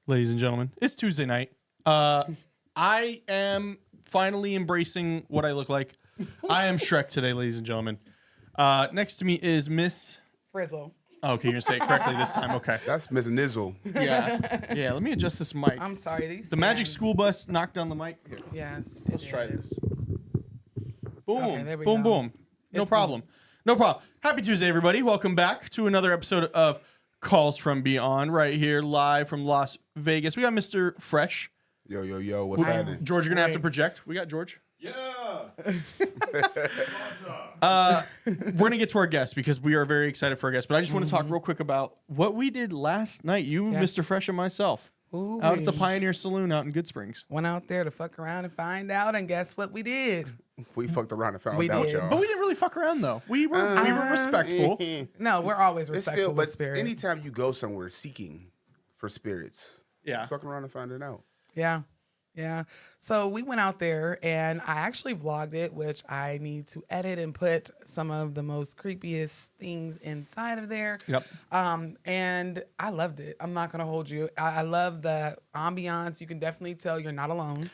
ladies and gentlemen. It's Tuesday night. I am finally embracing what I look like. I am Shrek today, ladies and gentlemen. Next to me is Miss Frizzle. Oh, okay, you're gonna say it correctly this time. Okay. That's Miss Nizzle. Yeah. Let me adjust this mic. I'm sorry. The magic school bus knocked down the mic. Here, Yes. let's try this. Boom. Okay, there we boom. go. Boom. No problem. No problem. Happy Tuesday, everybody. Welcome back to another episode of Calls from Beyond, right here, live from Las Vegas. We got Mr. Fresh. Yo, what's happening? George, you're gonna have to project. We got George. Yeah. We're gonna get to our guests because we are very excited for our guests. But I just want to talk real quick about what we did last night. You, Yes. Mr. Fresh, and myself, out at the Pioneer Saloon out in Good Springs. Went out there to fuck around and find out, and guess what we did? We fucked around and found We out, did. y'all. But we didn't really fuck around though. We were respectful. No, we're always It's respectful still, with but spirit. anytime you go somewhere seeking for spirits, Yeah. fucking around and finding out. Yeah. So we went out there, and I actually vlogged it, which I need to edit and put some of the most creepiest things inside of there. Yep. And I loved it. I'm not gonna hold you. I love the ambiance. You can definitely tell you're not alone.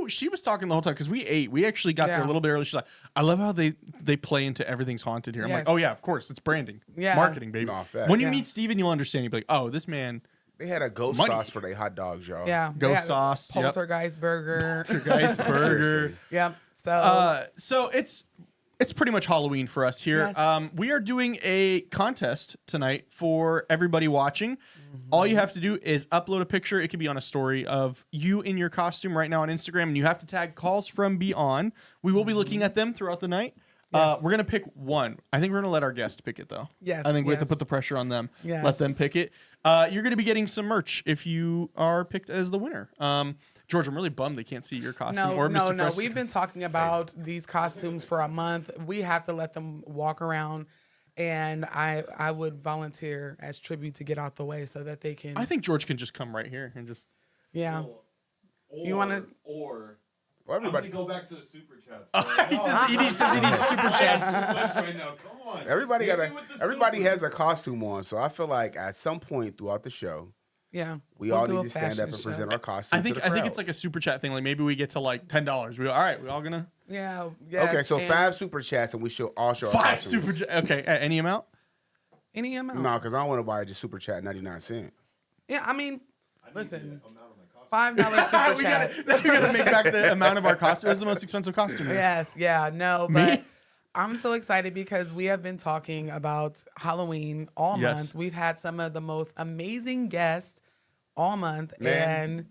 She was talking the whole time because we ate. We actually got there a Yeah. little bit early. She's like, I love how they play into everything's haunted here. I'm like, Yes. oh yeah, of course. It's branding. Yeah. Marketing, baby. No, facts. When you Yeah. meet Steven, you'll understand. You'll be like, oh, this man. They had a ghost Money. sauce for their hot dogs, y'all. Yeah. Ghost they had sauce, yep. Poltergeist burger. Guys, burger. Seriously. Yep. So So it's pretty much Halloween for us here. Yes. We are doing a contest tonight for everybody watching. All you have to do is upload a picture. It could be on a story of you in your costume right now on Instagram, and you have to tag Calls from Beyond. We will be looking at them throughout the night. Yes. We're gonna pick one. I think we're gonna let our guest pick it though. Yes, I think we have to yes. put the pressure on them. Yes. Let them pick it. You're gonna be getting some merch if you are picked as the winner. George, I'm really bummed they can't see your costume or Mr. No. Fresh. We've been talking about these costumes for a month. We have to let them walk around, and I would volunteer as tribute to get out the way so that they can. I think George can just come right here and just. Yeah. You wanna- Or Well, I'm everybody, gonna go back to the super chats. He says he needs super chats. Right now, come on. everybody Hit got me with the everybody super. has a costume on, so I feel like at some point throughout the show, Yeah. we We'll all do need a to stand up fashion and show. present our costume. I think to the crowd. it's like a super chat thing. Like maybe we get to like $10. We all right. We all gonna Yeah. Yes, Okay, so and 5 super chats and we show all show our 5 costumes. super chat. Okay, at any amount. Any amount. No, because I don't want to buy just super chat 99¢. Yeah. I mean, I need listen. the amount of my costume. $5 super we chats. gotta make back the amount of our costume. What's the most expensive costume? Yes, yeah, no, but I'm so excited because we have been talking about Halloween all Yes. month. We've had some of the most amazing guests all month, Man. and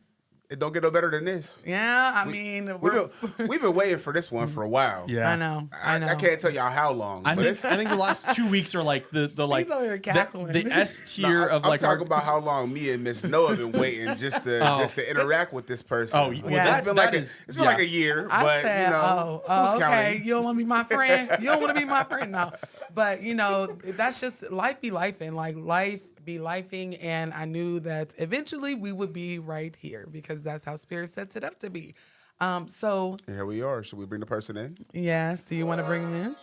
It don't get no better than this. yeah, I mean, We've been waiting for this one for a while. Yeah. I know. I can't tell y'all how long. I but think, it's, I think the last 2 weeks are like the like over here cackling. the S tier of I'm like talking our, about how long me and Miss Noah been waiting just to interact with this person. Oh, well, Yeah. it's been that like is- it's been yeah. like a year, I but said, you know, who's okay, counting? you don't want to be my friend. You don't want to be my friend, no. But you know, that's just life be lifing, like life be lifing, and I knew that eventually we would be right here because that's how Spirit sets it up to be. So And here we are. Should we bring the person in? yes, do you want to bring him in?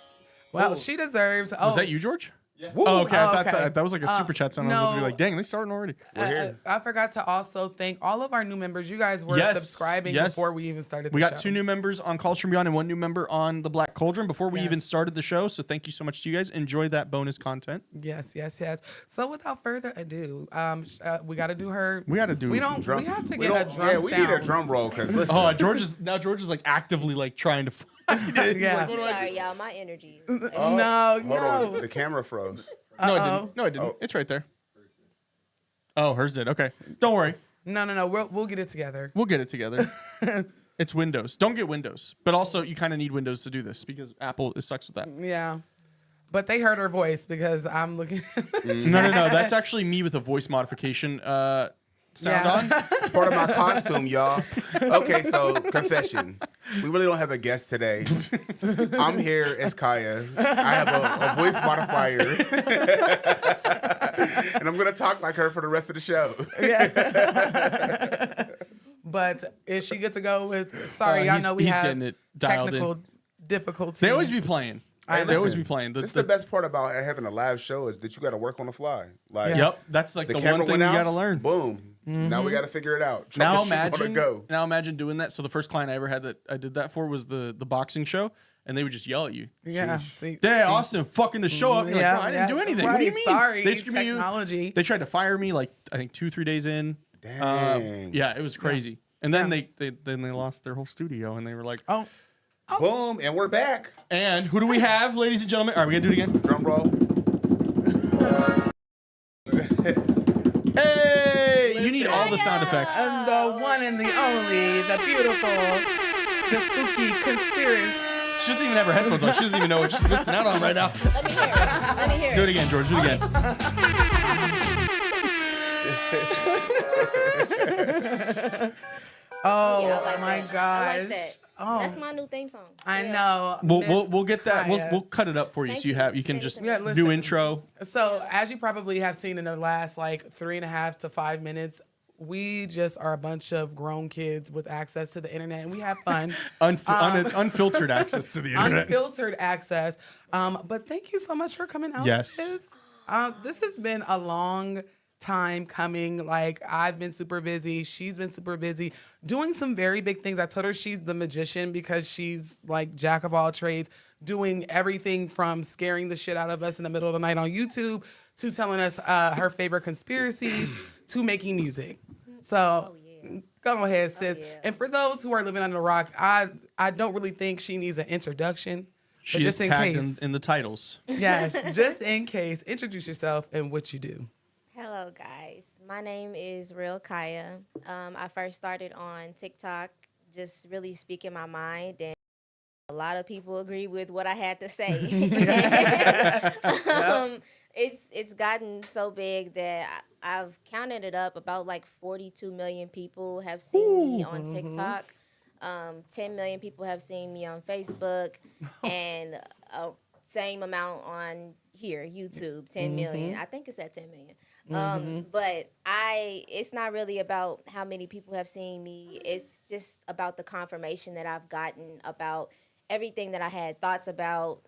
Well, she deserves. Oh, Was that you, George? Yeah. Oh, okay. I thought okay. that was like a super chat sound. I was going to be no. like, dang, they starting already. We're here. I forgot to also thank all of our new members. You guys were Yes, subscribing yes. before we even started the We got show. 2 new members on Calls from Beyond and 1 new member on the Black Cauldron before we even Yes. started the show. So thank you so much to you guys. Enjoy that bonus content. Yes. So without further ado, we got to do her. We got to do. We don't. Drum. We have to We get a don't- drum Yeah, we sound. need a drum roll because listen. Oh, George is like actively like trying to. Find it. He's Yeah. like, what do I do? Sorry, y'all. My energy. No, Hold on, no. the camera froze. No, it didn't. No, it didn't. Oh. It's right there. Oh, hers did. Okay. Don't worry. No. We'll get it together. We'll get it together. It's Windows. Don't get Windows. But also, you kind of need Windows to do this because Apple it sucks with that. Yeah. But they heard her voice because I'm looking. No. That's actually me with a voice modification sound on. It's part of my costume, y'all. Okay, so confession. We really don't have a guest today. I'm here as Kaya. I have a voice modifier. And I'm going to talk like her for the rest of the show. But is she good to go with? Sorry, I know we he's have getting it dialed technical in. difficulties. They always be playing. I They always listen, be playing. This is the best part about having a live show is that you got to work on the fly. Like, Yeah. Yep, that's like the camera one thing went you out, got to learn. Boom. Now we got to figure it out. Now Troubleshoot where to imagine, go. now imagine doing that. So the first client I ever had that I did that for was the boxing show, and they would just yell at you. Yeah. Sheesh. Hey, Austin, fucking to show up. You're like, no, I didn't do anything. What do you Right, mean? sorry, They screamed at you. technology. They tried to fire me like I think 2-3 days in. Dang. Yeah, it was crazy. And then Yeah. they lost their whole studio, and they were like, Oh, Boom, and we're back. and who do we have, ladies and gentlemen? All right, we gonna do it again. Drum roll. Hey, you need all the sound effects. and the one and the only, the beautiful, the spooky conspiracy. She doesn't even have her headphones on. She doesn't even know what she's missing out on right now. Let me hear it. Let me hear Do it. it again, George. Do it again. Oh Yeah, I like my that. gosh. I like that. Oh, That's my new theme song. I Yeah. know. We'll get that. Kaya. We'll cut it up for you Thank so you you. have you can Send it just to me. Yeah, do listen. intro. So, as you probably have seen in the last like 3.5 to 5 minutes, we just are a bunch of grown kids with access to the internet, and we have fun, Unfiltered access to the internet. unfiltered access. But thank you so much for coming out. Yes. sis. This has been a long time coming. Like, I've been super busy. She's been super busy doing some very big things. I told her she's the magician because she's like jack of all trades, doing everything from scaring the shit out of us in the middle of the night on YouTube to telling us her favorite conspiracies to making music. So go ahead, sis. yeah. And for those who are living under a rock, I don't really think she needs an introduction. She but is just in tagged case. in the titles. Yes, just in case, introduce yourself and what you do. Hello, guys. My name is Real Kaya. I first started on TikTok, just really speaking my mind, and a lot of people agree with what I had to say. It's gotten so big that I've counted it up. About like 42 million people have seen me on TikTok. 10 million people have seen me on Facebook, and same amount on here, YouTube, 10 million. I think it's at 10 million. But it's not really about how many people have seen me. It's just about the confirmation that I've gotten about everything that I had thoughts about,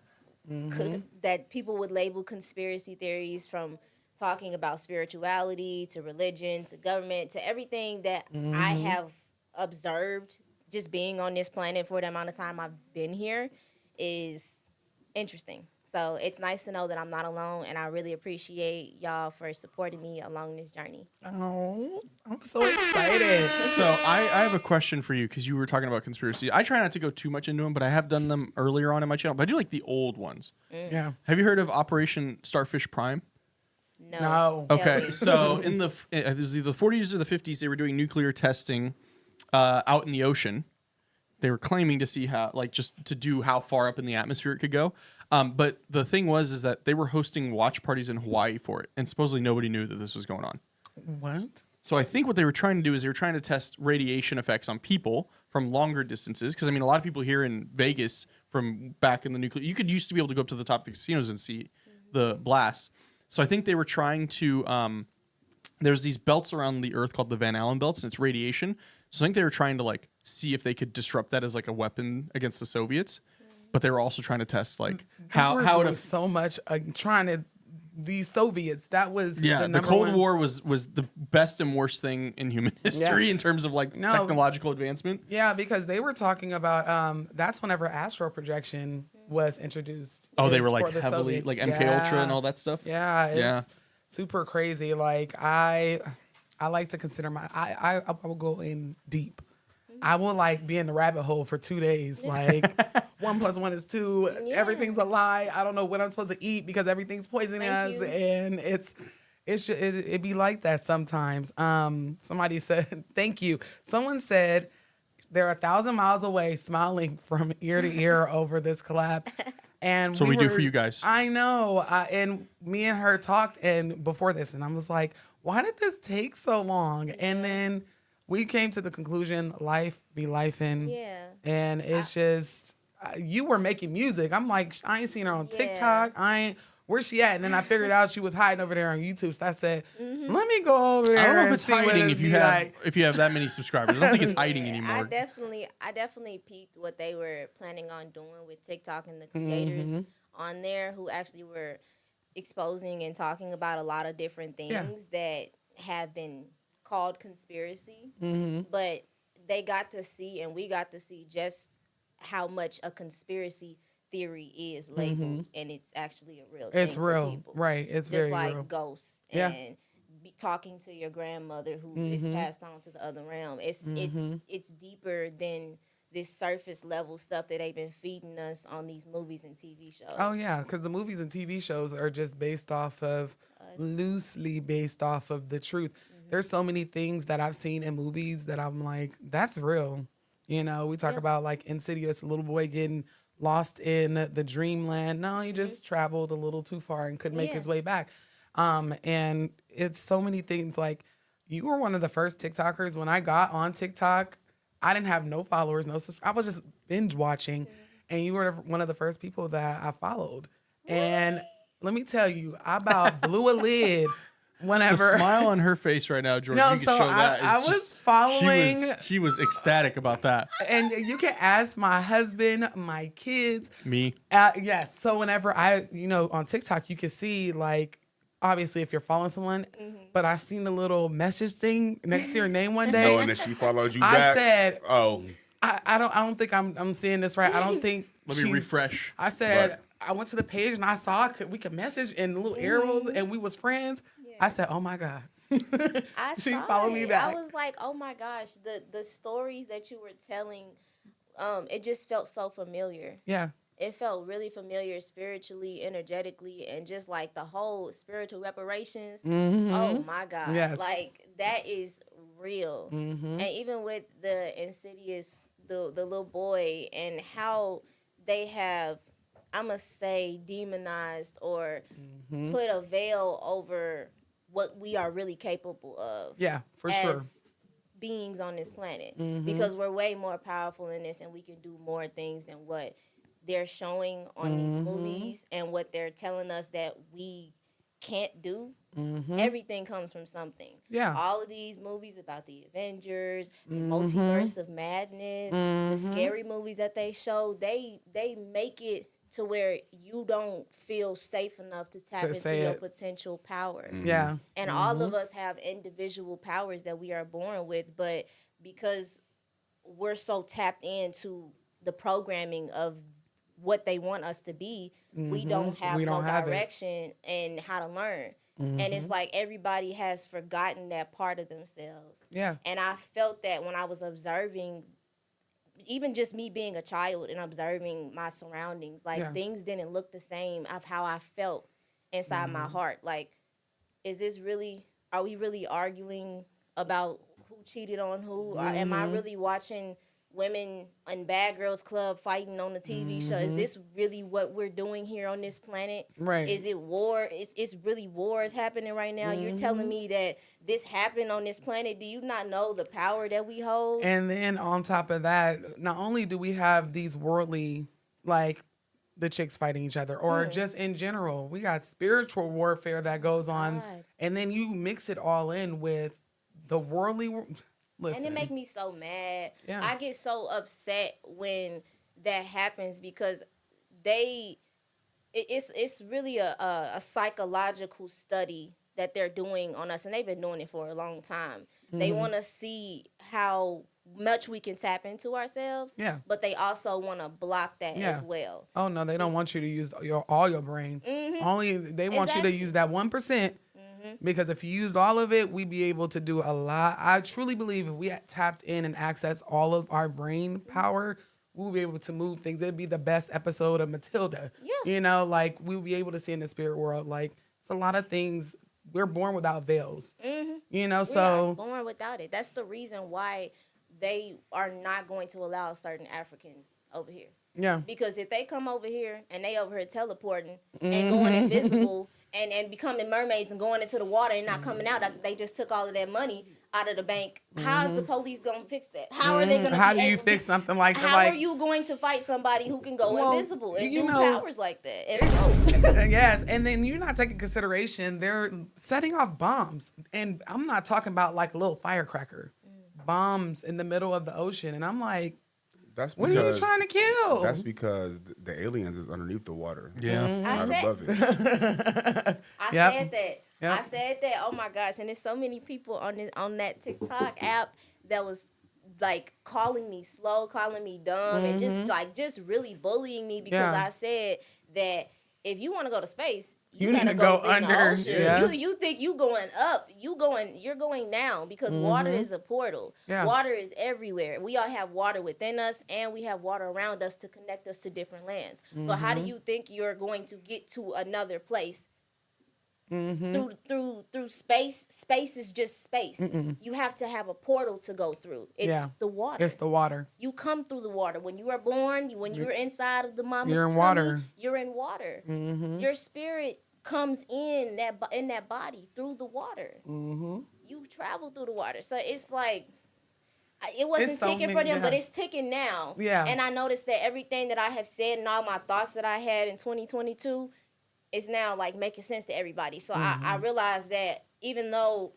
that people would label conspiracy theories, from talking about spirituality to religion to government to everything that I have observed just being on this planet for the amount of time I've been here is interesting. So it's nice to know that I'm not alone, and I really appreciate y'all for supporting me along this journey. Oh, I'm so excited. So I have a question for you because you were talking about conspiracy. I try not to go too much into them, but I have done them earlier on in my channel. But I do like the old ones. Yeah. Have you heard of Operation Starfish Prime? No. Okay, Kelly. so in it was either the 40s or the 50s, they were doing nuclear testing out in the ocean. They were claiming to see how, like, just to do how far up in the atmosphere it could go. But the thing is that they were hosting watch parties in Hawaii for it, and supposedly nobody knew that this was going on. What? So I think what they were trying to do is they were trying to test radiation effects on people from longer distances. Because, I mean, a lot of people here in Vegas from back in the nuclear, you used to be able to go up to the top of the casinos and see the blasts. So I think they were trying to, there's these belts around the Earth called the Van Allen belts, and it's radiation. So I think they were trying to, like, see if they could disrupt that as, like, a weapon against the Soviets. But they were also trying to test, like, how it doing so much trying to these Soviets. That was the Cold War was the best and worst thing in human history in terms of like technological advancement. Yeah, because they were talking about that's whenever astral projection was introduced. Oh, they is were like for the heavily Soviets. like MK Ultra and all that stuff. Yeah, it's super crazy. Like I like to consider I will go in deep. I will like be in the rabbit hole for 2 days. Like 1 + 1 is 2. Yeah. Everything's a lie. I don't know what I'm supposed to eat because everything's poisoning Thank us, you. and it be like that sometimes. Somebody said thank you. Someone said they're 1,000 miles away, smiling from ear to ear over this collab. And So we do for you guys. I know. And me and her talked and before this, and I was like, why did this take so long? And then we came to the conclusion, life be lifing. Yeah. And it's just, you were making music. I'm like, I ain't seen her on TikTok. Where's she at? And then I figured out she was hiding over there on YouTube. So I said, let me go over there. I don't know if and it's see what hiding it'd if you be have like. if you have that many subscribers. I don't think it's hiding anymore. I definitely peeped what they were planning on doing with TikTok and the creators on there who actually were exposing and talking about a lot of different things that have been called conspiracy, Mm-hmm. but they got to see and we got to see just how much a conspiracy theory is labeled, and it's actually a real thing. It's real, for people. right? It's Just very like real. ghosts Yeah. and talking to your grandmother who is passed on to the other realm. It's deeper than this surface level stuff that they've been feeding us on these movies and TV shows. Oh yeah, because the movies and TV shows are just based off of loosely based off of the truth. There's so many things that I've seen in movies that I'm like, that's real. You know, we talk about like Insidious, a little boy getting lost in the dreamland. No, he just traveled a little too far and couldn't make his way back. And it's so many things. Like, you were one of the first TikTokers. When I got on TikTok, I didn't have no followers, I was just binge watching, and you were one of the first people that I followed. And let me tell you, I about blew a lid whenever. The smile on her face right now, George. No, you can so show that. I It's was just- following. She was ecstatic about that. And you can ask my husband, my kids. Me. Yes. So whenever on TikTok, you can see, like, obviously if you're following someone, but I seen the little message thing next to your name one day. Knowing that she followed you I back. said, oh, I don't think I'm seeing this right. I don't think. Let me she's- refresh. I said, Right. I went to the page and I saw we could message and little arrows and we was friends. I said, oh my God. I She saw followed me it. back. I was like, oh my gosh, the stories that you were telling, it just felt so familiar. Yeah. It felt really familiar spiritually, energetically, and just like the whole spiritual reparations. Oh my God. Yes. Like, that is real. And even with the Insidious, the little boy, and how they have, I must say, demonized or put a veil over what we are really capable of. Yeah, for sure. As beings on this planet, because we're way more powerful in this, and we can do more things than what they're showing on these movies and what they're telling us that we can't do. Everything comes from something. Yeah. All of these movies about the Avengers, the multiverse of madness, the scary movies that they show, they make it to where you don't feel safe enough to tap into say your it. potential power. Yeah. And all of us have individual powers that we are born with, but because we're so tapped into the programming of what they want us to be, we don't have We don't no have it. direction and how to learn. And it's like everybody has forgotten that part of themselves. Yeah. And I felt that when I was observing, even just me being a child and observing my surroundings, like Yeah. things didn't look the same of how I felt inside my heart. Like, are we really arguing about who cheated on who? Or am I really watching women in Bad Girls Club fighting on the TV show? Is this really what we're doing here on this planet? Right. Is it war? It's really wars happening right now. You're telling me that this happened on this planet. Do you not know the power that we hold? And then on top of that, not only do we have these worldly, like the chicks fighting each other, or just in general, we got spiritual warfare that goes on. God. And then you mix it all in with the worldly. Listen. And it make me so mad. Yeah. I get so upset when that happens because it's really a psychological study that they're doing on us, and they've been doing it for a long time. They want to see how much we can tap into ourselves, Yeah. but they also want to block that Yeah. as well. Oh no, they don't want you to use all your brain. Only they want you to Exactly. use that 1%. Because if you use all of it, we'd be able to do a lot. I truly believe if we had tapped in and accessed all of our brain power, we would be able to move things. It'd be the best episode of Matilda. Yeah. You know, like we'll be able to see in the spirit world. Like it's a lot of things. We're born without veils. You know, We are so born without it. That's the reason why they are not going to allow certain Africans over here. yeah. Because if they come over here and they over here teleporting and going invisible and becoming mermaids and going into the water and not coming out after they just took all of that money out of the bank, how is the police going to fix that? How are they going to How do you fix something like that? How Like, are you going to fight somebody who can go Well, invisible and you do know- powers like that? And yes, and then you're not taking consideration they're setting off bombs, and I'm not talking about like a little firecracker, bombs in the middle of the ocean, and I'm like, That's What are you because trying to kill? that's because the aliens is underneath the water, Yeah. not I above said, it. I Yep. said that. Yep. I said that. Oh my gosh! And there's so many people on that TikTok app that was like calling me slow, calling me dumb, and just really bullying me because Yeah. I said that if you want to go to space, You gotta need to go in the under. ocean. Yeah. You think you going up? You're going down because water is a portal. Yeah. Water is everywhere. We all have water within us, and we have water around us to connect us to different lands. So how do you think you're going to get to another place? Through space. Space is just space. You have to have a portal to go through. It's the water. It's the water. You come through the water. When you are born, when you're inside of the mama's You're in tummy, water. you're in water. Your spirit comes in that body through the water. You travel through the water. So it's like it wasn't It's so ticking for many- them, but yeah. it's ticking now. Yeah. And I noticed that everything that I have said and all my thoughts that I had in 2022 is now like making sense to everybody. So I realized that even though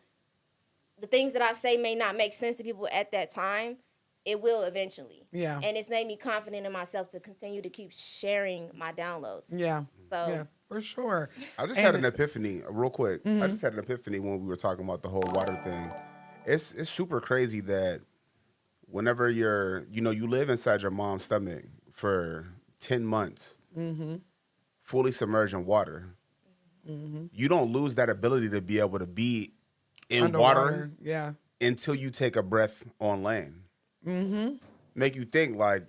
the things that I say may not make sense to people at that time, it will eventually. Yeah. And it's made me confident in myself to continue to keep sharing my downloads. Yeah. So Yeah, for sure. I just had an epiphany, real quick. I just had an epiphany when we were talking about the whole water thing. It's super crazy that whenever you live inside your mom's stomach for 10 months, fully submerged in water, you don't lose that ability to be able to be in water Yeah. until you take a breath on land. Make you think like,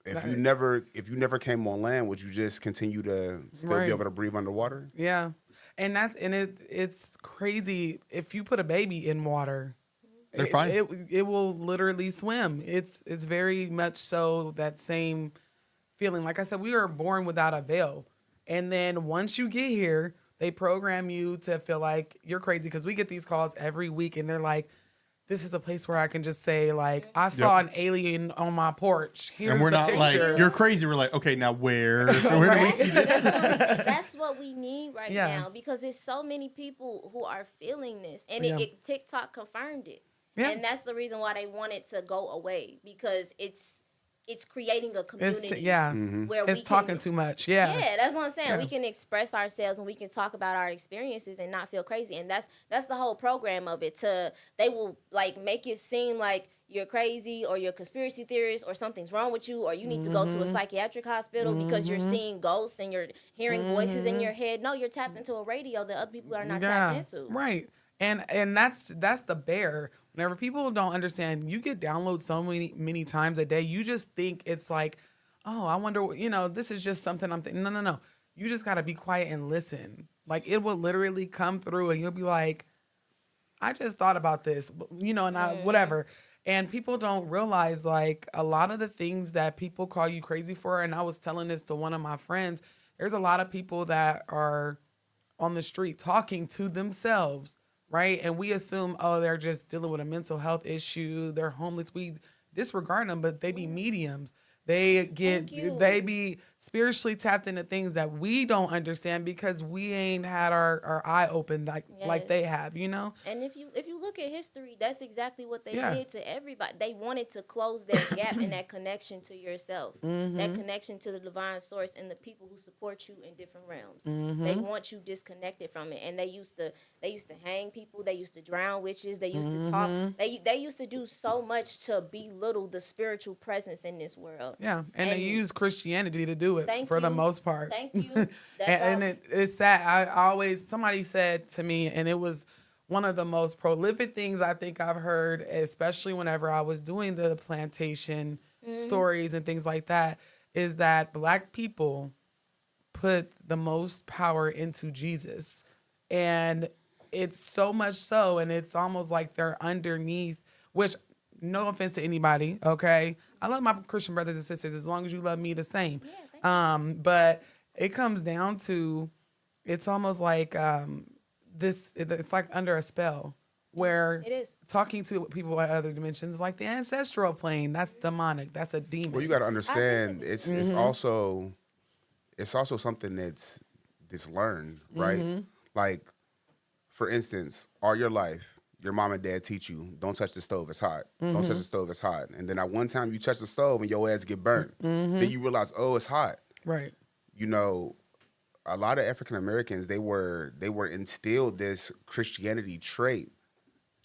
if you never came on land, would you just continue to still Right. be able to breathe underwater? Yeah. And it's crazy if you put a baby in water. They're fine. It will literally swim. It's very much so that same feeling. Like I said, we are born without a veil. And then once you get here, they program you to feel like you're crazy because we get these calls every week and they're like, this is a place where I can just say like, I saw an alien on my porch. Here's And we're the not picture. like, you're crazy. We're like, okay, now where do we see this? That's what we need right Yeah. now because there's so many people who are feeling this, and Yeah. TikTok confirmed it, Yeah. and that's the reason why they want it to go away because it's creating a community. Where It's we talking can, too much. Yeah. Yeah, that's what I'm saying. Yeah. We can express ourselves and we can talk about our experiences and not feel crazy. And that's the whole program of it. They will like make it seem like you're crazy or you're a conspiracy theorist or something's wrong with you or you need to go to a psychiatric hospital because you're seeing ghosts and you're hearing voices in your head. No, you're tapped into a radio that other people are not tapped into. Right. And that's the bear. Whenever people don't understand, you get downloads so many times a day, you just think it's like, oh, I wonder, this is just something I'm thinking. No. You just got to be quiet and listen. Like it will literally come through and you'll be like, I just thought about this, and whatever. And people don't realize like a lot of the things that people call you crazy for. And I was telling this to one of my friends, there's a lot of people that are on the street talking to themselves. Right. And we assume, oh, they're just dealing with a mental health issue. They're homeless. We disregard them, but they be mediums. They be spiritually tapped into things that we don't understand because we ain't had our eye open like they have, And if you look at history, that's exactly what they Yeah. did to everybody. They wanted to close that gap and that connection to yourself, that connection to the divine source and the people who support you in different realms. They want you disconnected from it, and they used to hang people. They used to drown witches. They used to talk. They used to do so much to belittle the spiritual presence in this world. Yeah. And they use Christianity to do it Thank for the you. most part. Thank you. That's and it's sad. Somebody said to me, and it was one of the most prolific things I think I've heard, especially whenever I was doing the plantation stories and things like that, is that Black people put the most power into Jesus. And it's so much so, and it's almost like they're underneath, which, no offense to anybody, okay? I love my Christian brothers and sisters as long as you love me the same. But it comes down to, it's almost like it's like under a spell where It is. talking to people in other dimensions, like the ancestral plane, that's demonic. That's a demon. Well, you got to understand, it's also something that's learned, right? Like, for instance, all your life your mom and dad teach you, don't touch the stove, it's hot. Don't touch the stove, it's hot. And then at one time you touch the stove and your ass get burnt. Then you realize, oh, it's hot. Right. You know, a lot of African Americans, they were instilled this Christianity trait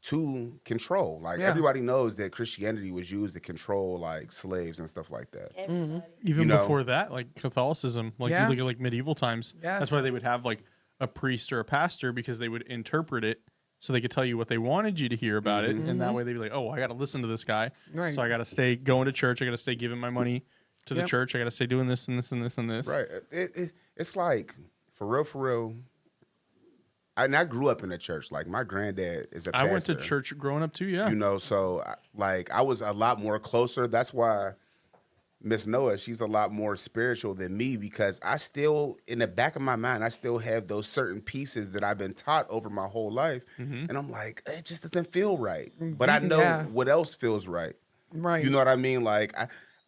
to control. Like everybody knows that Christianity was used to control like slaves and stuff like that. Everybody. Even You know? before that, like Catholicism, like you look at like medieval times. That's why Yes. they would have like a priest or a pastor, because they would interpret it so they could tell you what they wanted you to hear about it, and that way they'd be like, oh, I got to listen to this guy, Right. so I got to stay going to church, I got to stay giving my money to the Yep. church, I got to stay doing this and this and this and this. Right. It's like, for real. I grew up in a church. Like, my granddad is a I pastor. went to church growing up too. Yeah. You know, so I was a lot more closer. That's why Miss Noah, she's a lot more spiritual than me, because I still, in the back of my mind, I still have those certain pieces that I've been taught over my whole life. And I'm like, it just doesn't feel right. But I know Yeah. what else feels right. Right. You know what I mean? Like,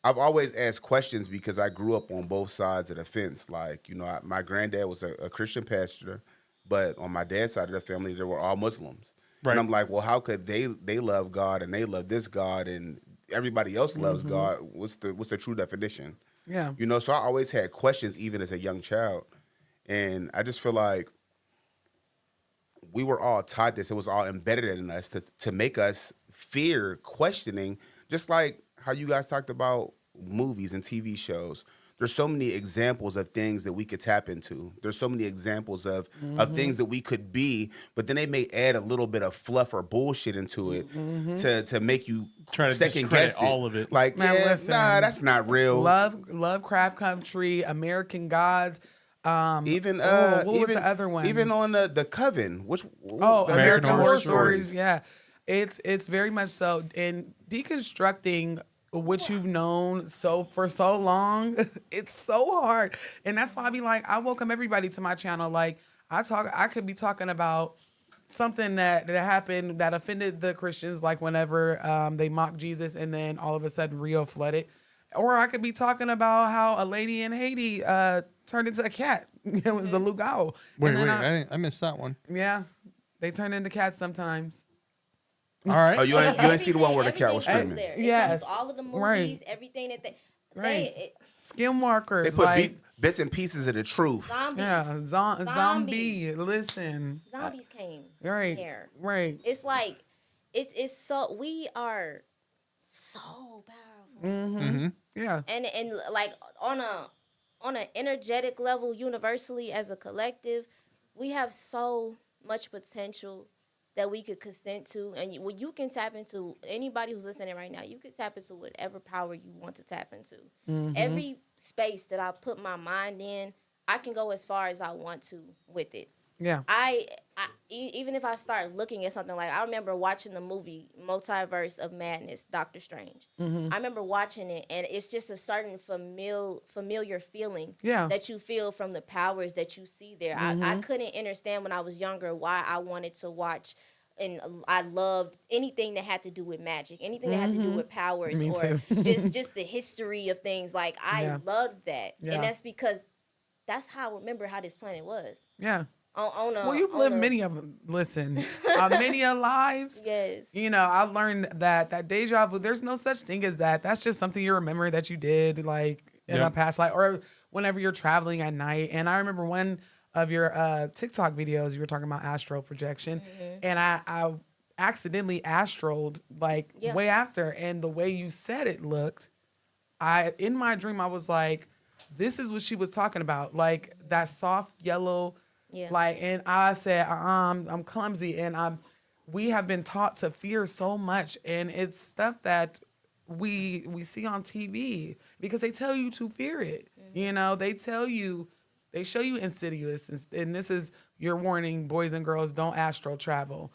I've always asked questions because I grew up on both sides of the fence. Like, you know, my granddad was a Christian pastor, but on my dad's side of the family, they were all Muslims. Right. And I'm like, well, how could they love God and they love this God and everybody else loves God? What's the true definition? Yeah. You know, so I always had questions even as a young child. And I just feel like we were all taught this. It was all embedded in us to make us fear questioning, just like how you guys talked about movies and TV shows. There's so many examples of things that we could tap into. There's so many examples of things that we could be, but then they may add a little bit of fluff or bullshit into it to make you Try to second discredit guess it. all of it. Like, Man, yeah, listen. nah, that's not real. Lovecraft Country, American Gods. Even what was even the other one? even on the Coven, which Oh, the American Horror Horror Stories. Stories. Yeah, it's very much so. And deconstructing what you've known for so long, it's so hard. And that's why I be like, I welcome everybody to my channel. Like, I could be talking about something that happened that offended the Christians, like whenever they mocked Jesus and then all of a sudden Rio flooded. Or I could be talking about how a lady in Haiti turned into a cat. It was a lugao. Wait, And then I missed that one. yeah, they turn into cats sometimes. All right. Oh, you ain't see the one where the cat was Everything screaming. comes there. It Yes. comes all of the movies, Right. everything that Right. Skin markers, They put like bits and pieces of the truth. zombies. yeah, zombie. Zombies. Listen, Zombies came. right, Here. right. It's like it's so we are so powerful. Yeah, And like on an energetic level, universally as a collective, we have so much potential that we could consent to, and you can tap into. Anybody who's listening right now, you could tap into whatever power you want to tap into. Every space that I put my mind in, I can go as far as I want to with it. yeah. Even if I start looking at something, like I remember watching the movie Multiverse of Madness, Doctor Strange. I remember watching it, and it's just a certain familiar feeling Yeah. that you feel from the powers that you see there. I couldn't understand when I was younger why I wanted to watch, and I loved anything that had to do with magic, anything that had to do with powers, Me or too. just the history of things. Like I loved that, Yeah. and that's because that's how I remember how this planet was. Yeah. Well, You've lived many of them. Listen, many of lives. Yes. You know, I learned that deja vu, there's no such thing as that. That's just something you remember that you did, like, in a past life, or whenever you're traveling at night. And I remember one of your TikTok videos, you were talking about astral projection. And I accidentally astraled, like, way after. And the way you said it looked, in my dream, I was like, this is what she was talking about. Like, that soft yellow... Yeah. Like, and I said, I'm clumsy, and we have been taught to fear so much, and it's stuff that we see on TV because they tell you to fear it. You know, they show you Insidious, and this is your warning, boys and girls, don't astral travel.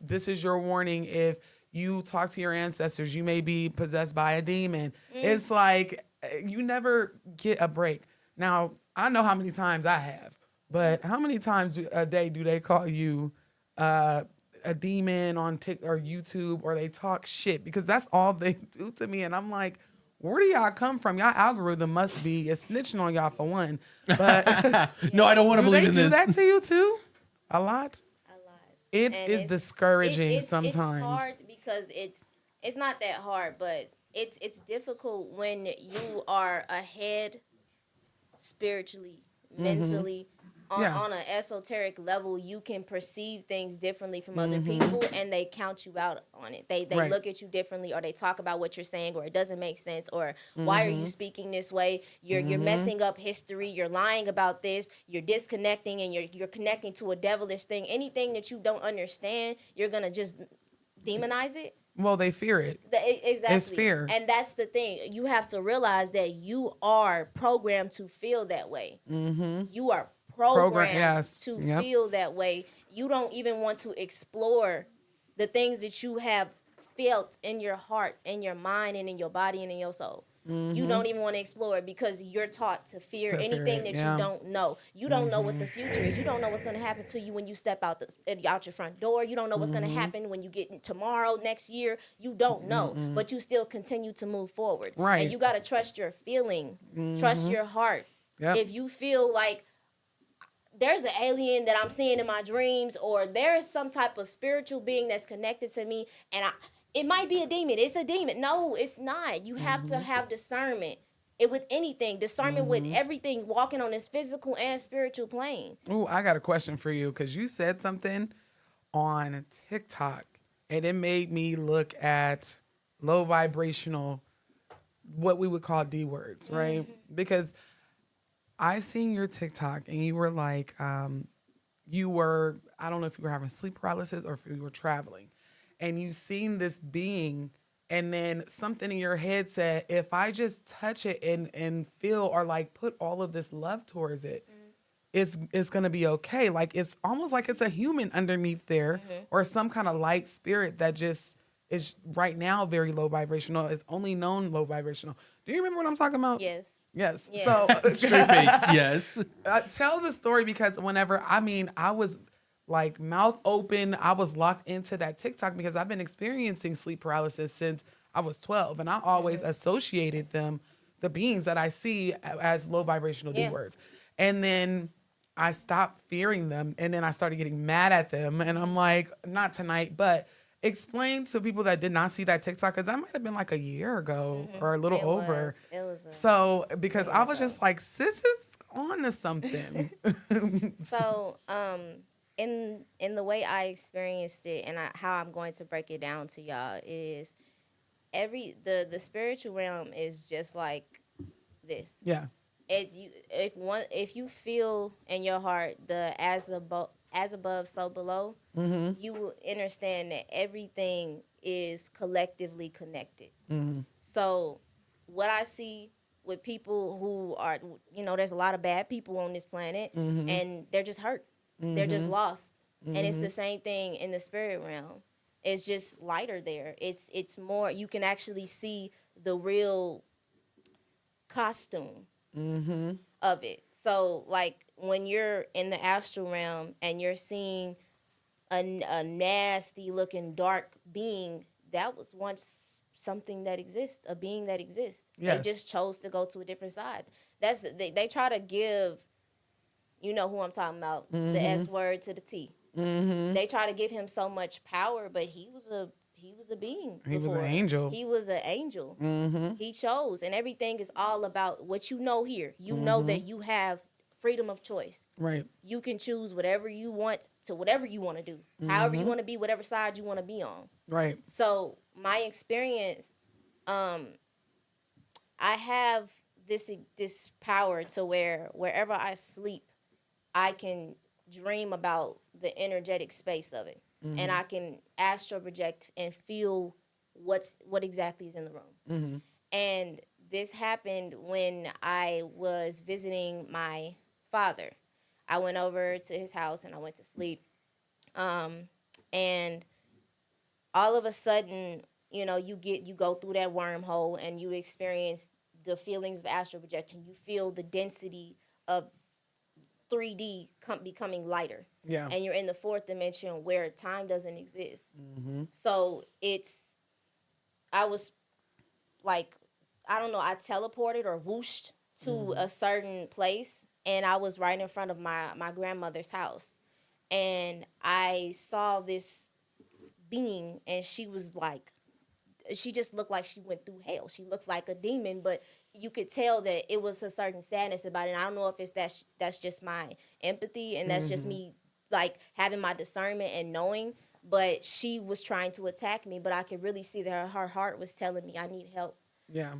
This is your warning, if you talk to your ancestors, you may be possessed by a demon. It's like you never get a break. Now, I know how many times I have. But how many times a day do they call you a demon on TikTok or YouTube, or they talk shit? Because that's all they do to me. And I'm like, where do y'all come from? Y'all algorithm must be snitching on y'all, for one. But No, I don't want to do believe they in do this. that to you too? A lot? A lot. It And is discouraging sometimes. It's hard because it's not that hard, but it's difficult when you are ahead spiritually, mentally, Yeah. on an esoteric level. You can perceive things differently from other people, and they count you out on it. They Right. look at you differently, or they talk about what you're saying, or it doesn't make sense, or why are you speaking this way? You're messing up history. You're lying about this. You're disconnecting, and you're connecting to a devilish thing. Anything that you don't understand, you're gonna just demonize it. Well, they fear it. Exactly. It's fear. And that's the thing. You have to realize that you are programmed to feel that way. You are programmed yes. to Yep. feel that way. You don't even want to explore the things that you have felt in your heart, in your mind, and in your body, and in your soul. You don't even want to explore it because you're taught to fear anything that yeah. you don't know. You don't know what the future is. You don't know what's going to happen to you when you step out your front door. You don't know what's going to happen when you get tomorrow, next year. You don't know, but you still continue to move forward. Right. And you got to trust your feeling, trust your heart. Yep. If you feel like there's an alien that I'm seeing in my dreams, or there's some type of spiritual being that's connected to me, and it might be a demon. It's a demon. No, it's not. You have to have discernment. With anything, discernment with everything, walking on this physical and spiritual plane. Ooh, I got a question for you because you said something on TikTok and it made me look at low vibrational, what we would call D words, right? Because I seen your TikTok and you were like, I don't know if you were having sleep paralysis or if you were traveling, and you seen this being, and then something in your head said, if I just touch it and feel or like put all of this love towards it, it's gonna be okay. Like it's almost like it's a human underneath there, or some kind of light spirit that just is right now very low vibrational. It's only known low vibrational. Do you remember what I'm talking about? Yes. Yes. Yeah. So Straight face, yes. tell the story, because whenever, I was like mouth open, I was locked into that TikTok because I've been experiencing sleep paralysis since I was 12, and I always associated the beings that I see as low vibrational D words. And then I stopped fearing them, and then I started getting mad at them, and I'm like, not tonight, but explain to people that did not see that TikTok, because that might have been like a year ago or a little over. It was So because I was just like, sis is on to something. So, in the way I experienced it, and how I'm going to break it down to y'all is the spiritual realm is just like this. Yeah. If you feel in your heart the as above so below, you will understand that everything is collectively connected. So what I see with people who are, there's a lot of bad people on this planet, and they're just hurt. They're just lost. And it's the same thing in the spirit realm. It's just lighter there. It's more, you can actually see the real costume of it. So like when you're in the astral realm and you're seeing a nasty looking dark being, that was once something that exists, a being that exists. Yes. They just chose to go to a different side. They try to give, you know who I'm talking about, the S word to the T. They try to give him so much power, but he was a being. He was before. an angel. He was an angel. He chose, and everything is all about what you know here. You know that you have freedom of choice. Right. You can choose whatever you want to whatever you want to do, however you want to be, whatever side you want to be on. Right. So my experience, I have this power to where wherever I sleep, I can dream about the energetic space of it, and I can astral project and feel what exactly is in the room. And this happened when I was visiting my father. I went over to his house and I went to sleep, and all of a sudden, you go through that wormhole and you experience the feelings of astral projection. You feel the density of 3D becoming lighter. Yeah. And you're in the fourth dimension where time doesn't exist. So I was like, I don't know, I teleported or whooshed to a certain place, and I was right in front of my grandmother's house. and I saw this being, and she was like, she just looked like she went through hell. She looks like a demon, but you could tell that it was a certain sadness about it. And I don't know if it's that's just my empathy, and that's just me like having my discernment and knowing. But she was trying to attack me, but I could really see that her heart was telling me I need help. Yeah.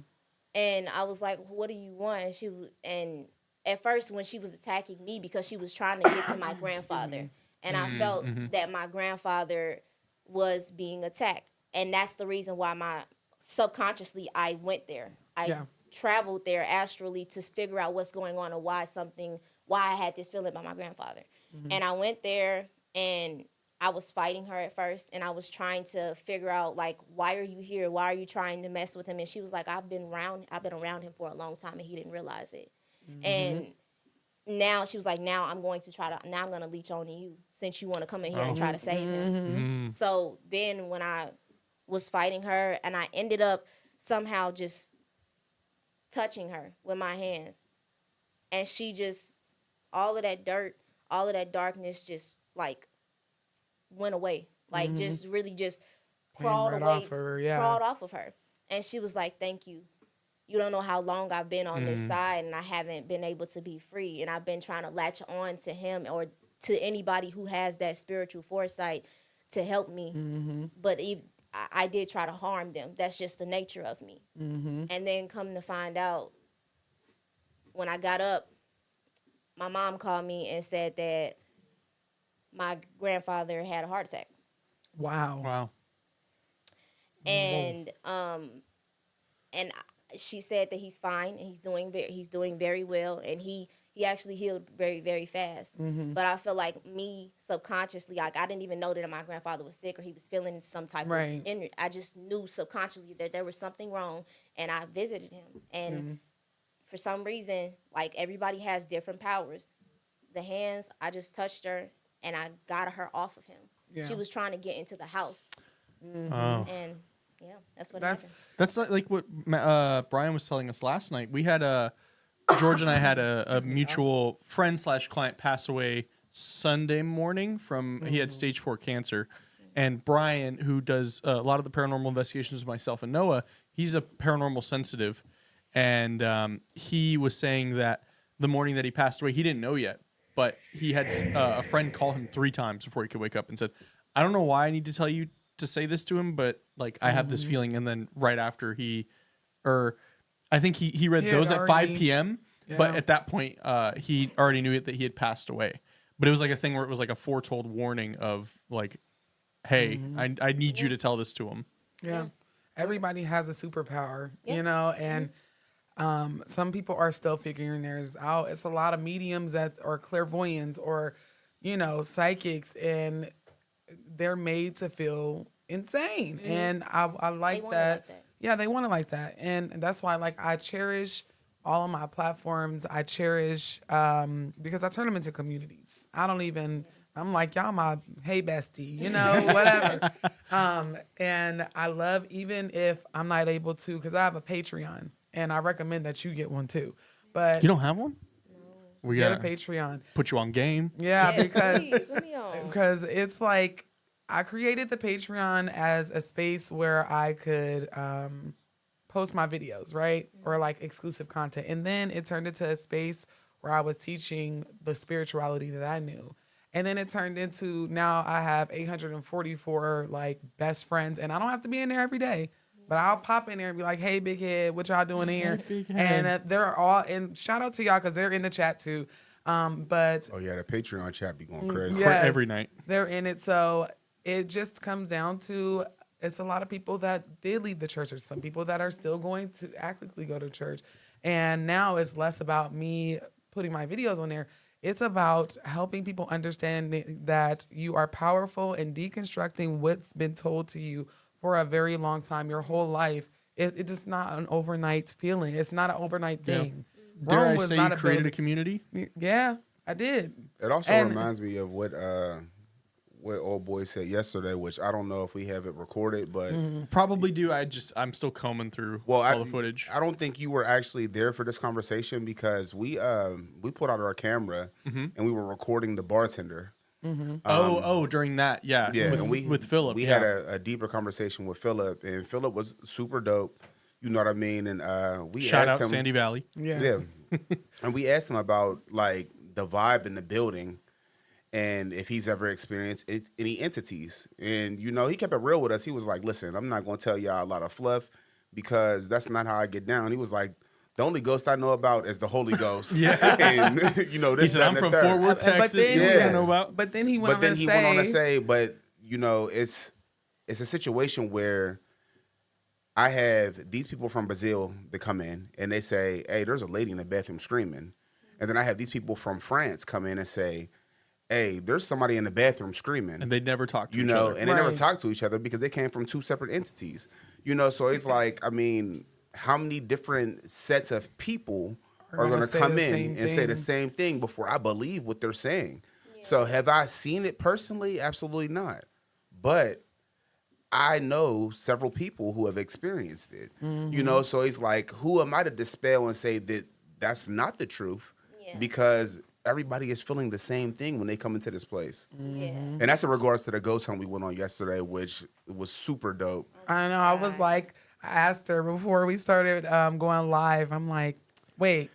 And I was like, "What do you want?" And she was, and at first when she was attacking me because she was trying to get to my grandfather, and I felt that my grandfather was being attacked. And that's the reason why subconsciously I went there. I traveled there astrally to figure out what's going on and why I had this feeling about my grandfather. And I went there, and I was fighting her at first, and I was trying to figure out, like, why are you here? Why are you trying to mess with him? And she was like, I've been around him for a long time, and he didn't realize it. And now she was like, now I'm going to leech on to you since you want to come in here and try to save him. So then when I was fighting her, and I ended up somehow just touching her with my hands, and she just, all of that dirt, all of that darkness just like went away, like just really just crawled right away, off of her, crawled off of her. And she was like, thank you. You don't know how long I've been on this side, and I haven't been able to be free, and I've been trying to latch on to him or to anybody who has that spiritual foresight to help me. But I did try to harm them. That's just the nature of me. And then come to find out, when I got up, my mom called me and said that my grandfather had a heart attack. Wow. And she said that he's fine and he's doing very well, and he actually healed very, very fast. But I feel like me subconsciously, like I didn't even know that my grandfather was sick or he was feeling some type of I just knew subconsciously that there was something wrong, and I visited him. And for some reason, like everybody has different powers. The hands, I just touched her and I got her off of him. Yeah. She was trying to get into the house. Oh. And yeah, that's what happened. That's like what Brian was telling us last night. We had George and I had a mutual friend / client pass away Sunday morning from he had stage 4 cancer. And Brian, who does a lot of the paranormal investigations with myself and Noah, he's a paranormal sensitive. And he was saying that the morning that he passed away, he didn't know yet, but he had a friend call him 3 times before he could wake up and said, I don't know why I need to tell you to say this to him, but like I have this feeling. And then right after I think he read those at 5 p.m. Yeah. But at that point, he already knew that he had passed away. But it was like a thing where it was like a foretold warning of like, hey, I need you to tell this to him. Yeah. Everybody has a superpower, you know, and some people are still figuring theirs out. It's a lot of mediums or clairvoyants or, you know, psychics, and they're made to feel insane. And I like that. Yeah, they want it like that. And that's why, like, I cherish all of my platforms. I cherish, because I turn them into communities. I'm like, y'all my, hey, bestie, you know, whatever. And I love, even if I'm not able to, because I have a Patreon, and I recommend that you get one too. But you don't have one? We get a Patreon. Put you on game. Yeah, yes, because it's like, I created the Patreon as a space where I could post my videos, right? Or like exclusive content. And then it turned into a space where I was teaching the spirituality that I knew. And then it turned into, now I have 844 like best friends, and I don't have to be in there every day, but I'll pop in there and be like, hey, big head, what y'all doing here? And they're all, and shout out to y'all because they're in the chat too. But oh yeah, the Patreon chat be going crazy. Yes, every night. They're in it. So it just comes down to, it's a lot of people that did leave the church. There's some people that are still going to actively go to church. And now it's less about me putting my videos on there. It's about helping people understand that you are powerful and deconstructing what's been told to you for a very long time, your whole life. It's just not an overnight feeling. It's not an overnight thing. Yeah. Dare I say you created a community? Yeah, I did. It also reminds me of what old boy said yesterday, which I don't know if we have it recorded, but probably do. I'm still combing through all the footage. I don't think you were actually there for this conversation because we pulled out our camera and we were recording the bartender, During that, yeah. Yeah, with, and with Philip. we had a deeper conversation with Philip, and Philip was super dope. You know what I mean? And we Shout asked out him, Sandy Valley. Yes. yeah, and we asked him about like the vibe in the building, and if he's ever experienced any entities. And you know, he kept it real with us. He was like, "Listen, I'm not going to tell y'all a lot of fluff because that's not how I get down." He was like, "The only ghost I know about is the Holy Ghost." And you know, He this said, "I'm from Fort Worth, But Texas. then- You Yeah. don't know about." But then he But then he went on to say, but you know, it's a situation where I have these people from Brazil that come in and they say, "Hey, there's a lady in the bathroom screaming," and then I have these people from France come in and say, "Hey, there's somebody in the bathroom screaming," And they never talked to you each know, other. and they never Right. talk to each other because they came from two separate entities, you know. So it's like, I mean, how many different sets of people are gonna going to say come the in same and say the thing. same thing before I believe what they're saying? So have I seen it personally? Absolutely not. But I know several people who have experienced it, you know. So it's like, who am I to dispel and say that that's not the truth? Yeah. Because everybody is feeling the same thing when they come into this place. Yeah. And that's in regards to the ghost hunt we went on yesterday, which was super dope. I know. I was like, I asked her before we started going live. I'm like, wait,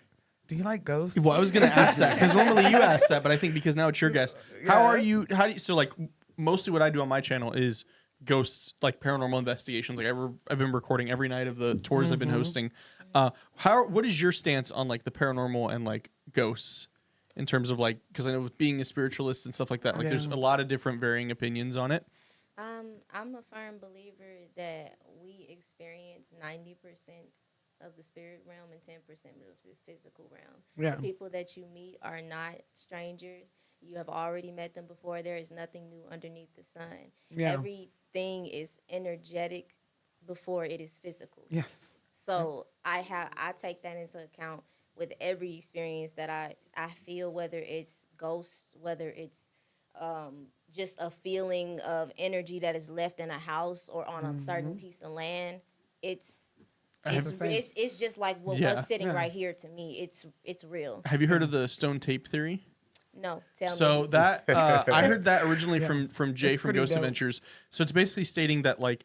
do you like ghosts? Well, I was going to ask that because normally you ask that, but I think because now it's your guess. How are you? How do you? So like, mostly what I do on my channel is ghosts, like paranormal investigations. Like I've been recording every night of the tours I've been hosting. What is your stance on like the paranormal and like ghosts in terms of like, because I know with being a spiritualist and stuff like that, like there's a lot of different varying opinions on it. I'm a firm believer that we experience 90% of the spirit realm and 10% of this physical realm. Yeah. The people that you meet are not strangers. You have already met them before. There is nothing new underneath the sun. Yeah. Everything is energetic before it is physical. Yes. So I take that into account with every experience that I feel, whether it's ghosts, whether it's just a feeling of energy that is left in a house or on a certain piece of land. It's just like what was sitting right here to me. It's real. Have you heard of the stone tape theory? No, tell me. So that I heard that originally from Jay It's from pretty Ghost dope. Adventures. So it's basically stating that like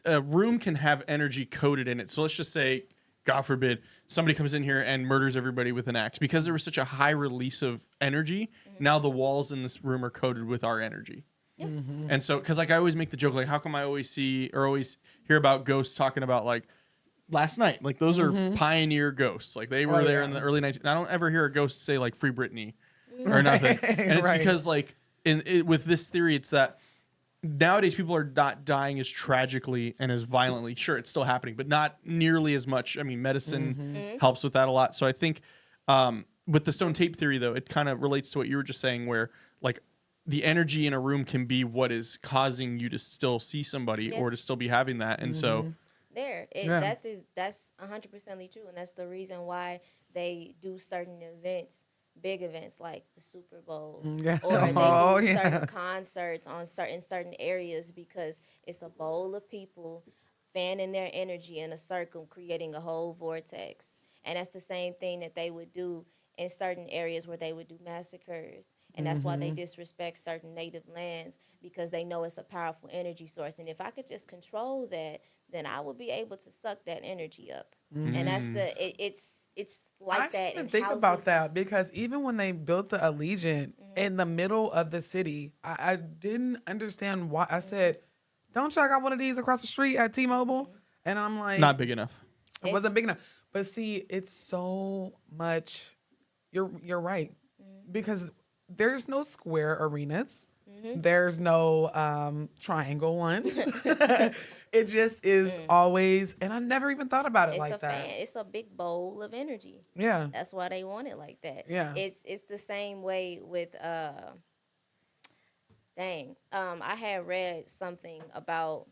a room can have energy coded in it. So let's just say, God forbid, somebody comes in here and murders everybody with an axe because there was such a high release of energy. Now the walls in this room are coated with our energy. Yes. And so, because like I always make the joke, like how come I always see or always hear about ghosts talking about like last night, like those are pioneer ghosts, like they were there in the early 19. I don't ever hear a ghost say like "Free Britney" or nothing, and it's Right. because like with this theory, it's that nowadays people are not dying as tragically and as violently. Sure, it's still happening, but not nearly as much. I mean, medicine helps with that a lot. So I think with the stone tape theory, though, it kind of relates to what you were just saying, where like the energy in a room can be what is causing you to still see somebody or to still be having that, and so. That's 100% true, and that's the reason why they do certain events, big events like the Super Bowl, Yeah. or they Oh, do yeah. certain concerts on certain areas because it's a bowl of people fanning their energy in a circle, creating a whole vortex, and that's the same thing that they would do in certain areas where they would do massacres. And that's why they disrespect certain native lands, because they know it's a powerful energy source. And if I could just control that, then I would be able to suck that energy up. And that's it's like I that. didn't even in think houses. about that because even when they built the Allegiant in the middle of the city, I didn't understand why. I said, "Don't y'all got one of these across the street at T-Mobile?" And I'm like, Not big enough. It wasn't big enough. But see, it's so much. You're right, because there's no square arenas. There's no triangle ones. It just is always, and I never even thought about it It's like a that. It's a big bowl of energy. Yeah. That's why they want it like that. Yeah. It's the same way with I had read something about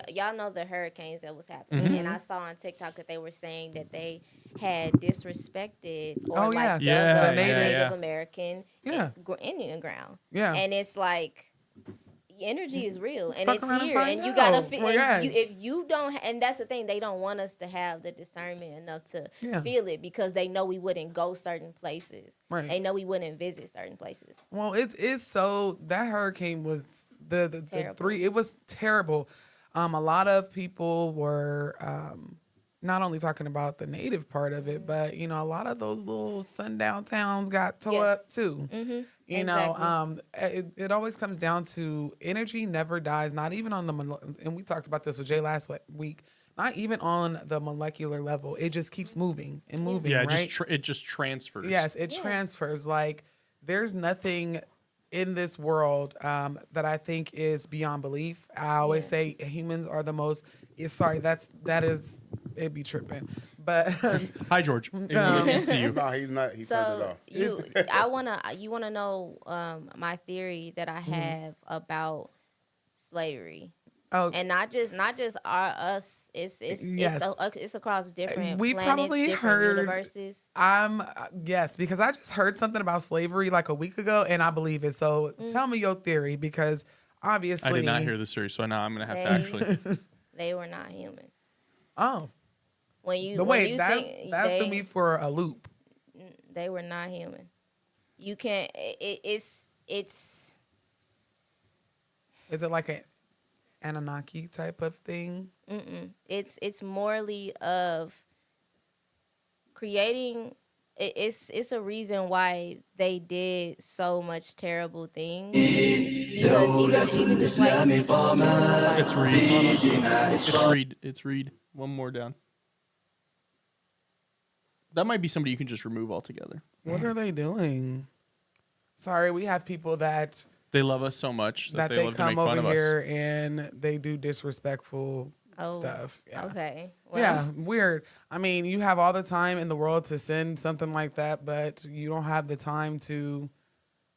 y'all know the hurricanes that was happening, and I saw on TikTok that they were saying that they had disrespected or Oh, like yes. dug The up native- Native American Yeah. Indian ground. Yeah. And it's like, energy is real and Fuck it's around and here, find and you gotta out. feel. Well, yeah. If you don't, and that's the thing, they don't want us to have the discernment enough to Yeah. feel it because they know we wouldn't go certain places. Right. They know we wouldn't visit certain places. Well, it's so that hurricane was the Terrible. three. It was terrible. A lot of people were not only talking about the native part of it, but a lot of those little sundown towns got tore up Yes. too. Mm-hmm. You know, it always comes down to energy never dies. Not even on and we talked about this with Jay last week. Not even on the molecular level. It just keeps moving and moving. Yeah, right? it just transfers. Yes, it transfers. Like there's nothing in this world that I think is beyond belief. I always say humans are the most. That is it'd be tripping. But Hi, George. Even though we can't see you. No, he's not. He turned it So off. you wanna know my theory that I have about slavery. oh, And not just us. It's across different We planets, probably different heard- universes. yes, because I just heard something about slavery like a week ago, and I believe it. So tell me your theory, because obviously I did not hear the story, so now I'm gonna have to actually. They were not human. Oh, When you the when way you that think that threw me for a loop. they were not human. You can't. It's Is it like an Anunnaki type of thing? it's morally of creating. It's a reason why they did so much terrible things, because even just like It's Reed. It's Reed. It's Reed. One more down. That might be somebody you can just remove altogether. What are they doing? Sorry, we have people that They love us so much that, they love to make come fun over of here us. and they do disrespectful stuff. Yeah. Okay. Well, Yeah, weird. I mean, you have all the time in the world to send something like that, but you don't have the time to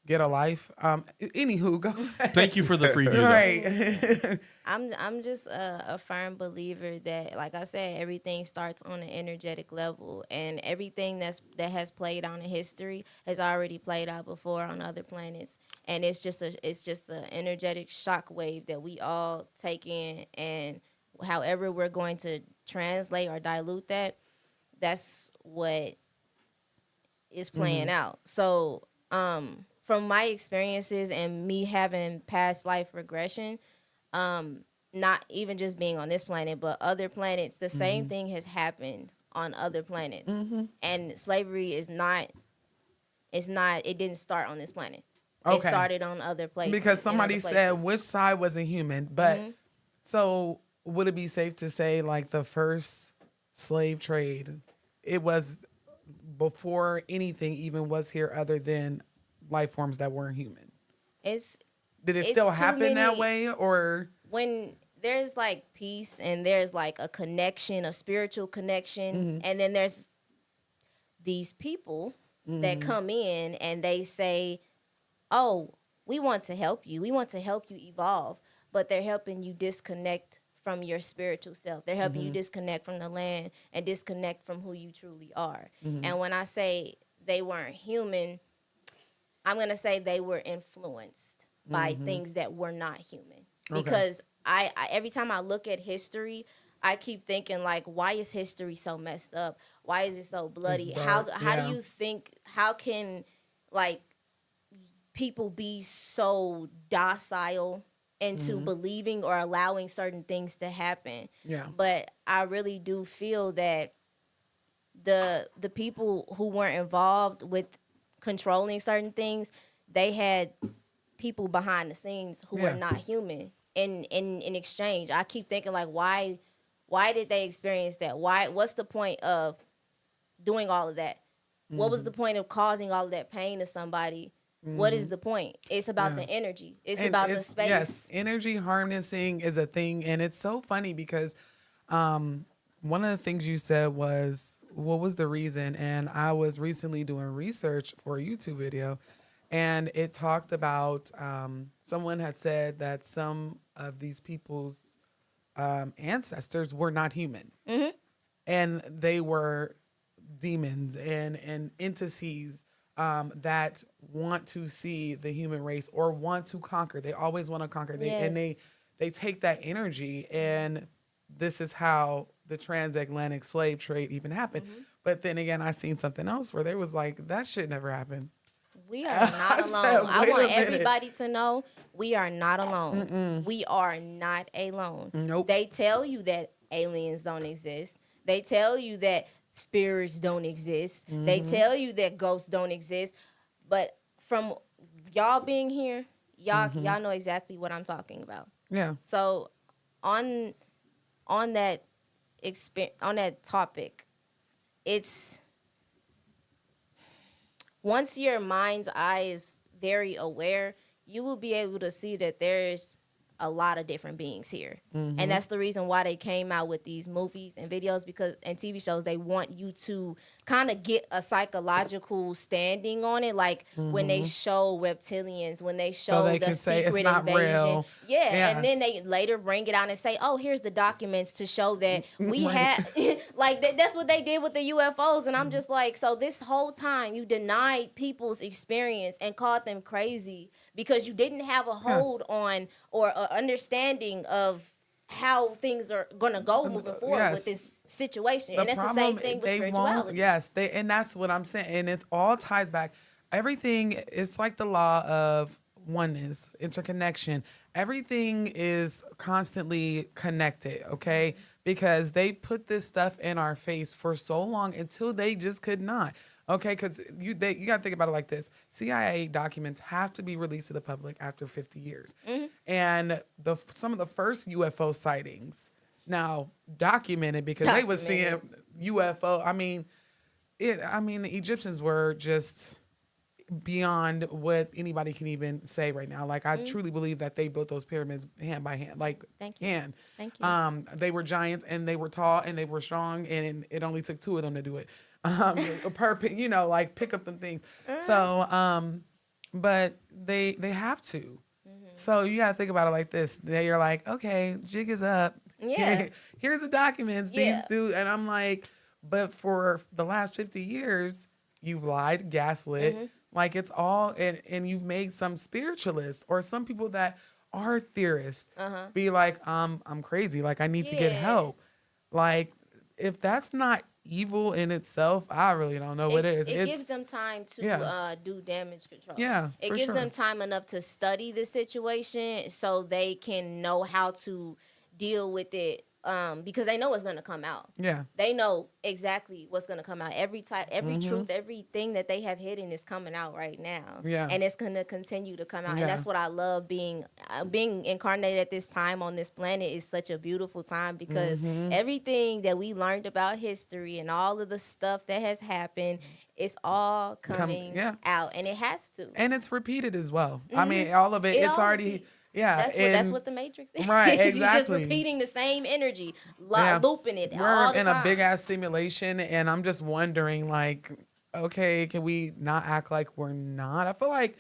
get a life. Anywho, go ahead. Thank you for the preview. though. Right. I'm just a firm believer that, like I said, everything starts on an energetic level, and everything that has played out in history has already played out before on other planets, and it's just an energetic shockwave that we all take in, and however we're going to translate or dilute that, that's what is playing out. So, from my experiences and me having past life regression, not even just being on this planet, but other planets, the same thing has happened on other planets. And slavery it didn't start on this planet. It Okay. started on other places. Because in somebody other said places. which side wasn't human, but so would it be safe to say like the first slave trade, it was before anything even was here other than life forms that weren't human? Did it still too happen that many- way, or when there's like peace and there's like a connection, a spiritual connection, and then there's these people that come in and they say, oh, we want to help you. We want to help you evolve, but they're helping you disconnect from your spiritual self. They're helping you disconnect from the land and disconnect from who you truly are. And when I say they weren't human, I'm going to say they were influenced by things that were not human. Because I every time I look at history, I keep thinking like, why is history so messed up? Why is it so bloody? How do you think, how can like people be so docile into believing or allowing certain things to happen? Yeah. But I really do feel that the people who weren't involved with controlling certain things, they had people behind the scenes who were not human in exchange. I keep thinking like, why did they experience that? What's the point of doing all of that? What was the point of causing all of that pain to somebody? What is the point? It's about the energy. It's about the space. Yes, energy harnessing is a thing, and it's so funny because one of the things you said was, what was the reason? And I was recently doing research for a YouTube video, and it talked about someone had said that some of these people's ancestors were not human, and they were demons and entities that want to see the human race or want to conquer. They always want to conquer. And they take that energy, and this is how the transatlantic slave trade even happened. But then again, I seen something else where there was like, that shit never happened. We are not alone. I want everybody to know we are not alone. We are not alone. Nope. They tell you that aliens don't exist. They tell you that spirits don't exist. They tell you that ghosts don't exist. But from y'all being here, y'all know exactly what I'm talking about. Yeah. So on that topic, it's once your mind's eye is very aware, you will be able to see that there's a lot of different beings here. And that's the reason why they came out with these movies and videos and TV shows. They want you to kind of get a psychological standing on it. Like when they show reptilians, when they show the secret invasion. Real. Yeah. And then they later bring it out and say, oh, here's the documents to show that we had, like that's what they did with the UFOs. And I'm just like, so this whole time you denied people's experience and called them crazy because you didn't have a hold on or understanding of how things are going to go moving forward with this situation. And that's the same thing with spirituality. And that's what I'm saying. And it all ties back. Everything, it's like the law of oneness, interconnection. Everything is constantly connected, okay? Because they've put this stuff in our face for so long until they just could not. Okay, because you got to think about it like this. CIA documents have to be released to the public after 50 years. And some of the first UFO sightings, now documented because they was seeing UFO. I mean, the Egyptians were just beyond what anybody can even say right now. Like, I truly believe that they built those pyramids hand by hand. Like, hand. Thank you. They were giants, and they were tall, and they were strong, and it only took two of them to do it. Pick up them things. So, but they have to. So you gotta think about it like this. You're like, okay, jig is up. Yeah. Here's the documents. These dudes, and I'm like, but for the last 50 years, you've lied, gaslit. Like it's all, and you've made some spiritualists or some people that are theorists be like, I'm crazy. Like I need to get help. Like if that's not evil in itself, I really don't know what it is. It gives them time to do damage control. Yeah, it gives them time enough to study the situation so they can know how to deal with it. Because they know what's going to come out. Yeah, they know exactly what's going to come out. Every truth, everything that they have hidden is coming out right now. Yeah, and it's going to continue to come out. And that's what I love. Being incarnated at this time on this planet is such a beautiful time because everything that we learned about history and all of the stuff that has happened, it's all coming out, and it has to. And it's repeated as well. I mean, all of it. It's already. Yeah, that's what the Matrix is. Right, exactly. You're just repeating the same energy, looping it all the time. We're in a big ass simulation, and I'm just wondering, like, okay, can we not act like we're not? I feel like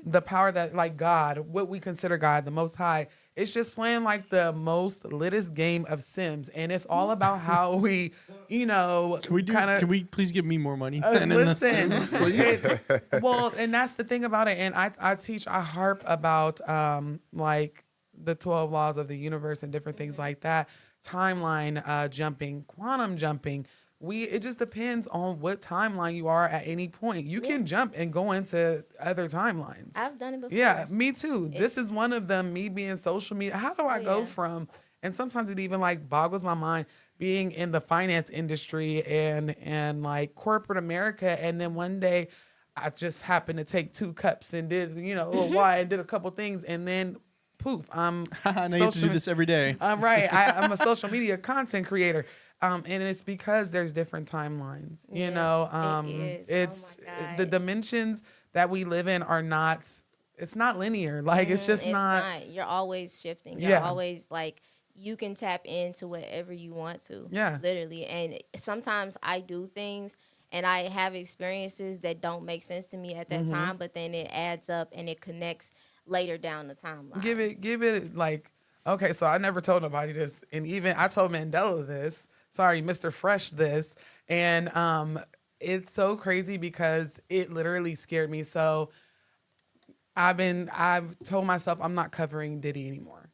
the power that, like God, what we consider God, the Most High, it's just playing like the most littest game of Sims, and it's all about how we, Can we please give me more money? Listen, well, and that's the thing about it. And I harp about like the 12 laws of the universe and different things like that, timeline jumping, quantum jumping. It just depends on what timeline you are at any point. You can jump and go into other timelines. I've done it before. Yeah, me too. This is one of them, me being social media. How do I go from, and sometimes it even like boggles my mind, being in the finance industry and like corporate America. And then one day I just happened to take 2 cups and did, a little wine and did a couple things. And then poof, I'm now you have to do this every day. I'm right. I'm a social media content creator. And it's because there's different timelines, it's the dimensions that we live in are not, it's not linear. Like it's just not. You're always shifting. You're always like, you can tap into whatever you want to. Yeah. Literally. And sometimes I do things and I have experiences that don't make sense to me at that time, but then it adds up and it connects later down the timeline. Give it like, okay, so I never told nobody this. And even I told Mandela this. Sorry, Mr. Fresh this. And it's so crazy because it literally scared me. So I've told myself I'm not covering Diddy anymore.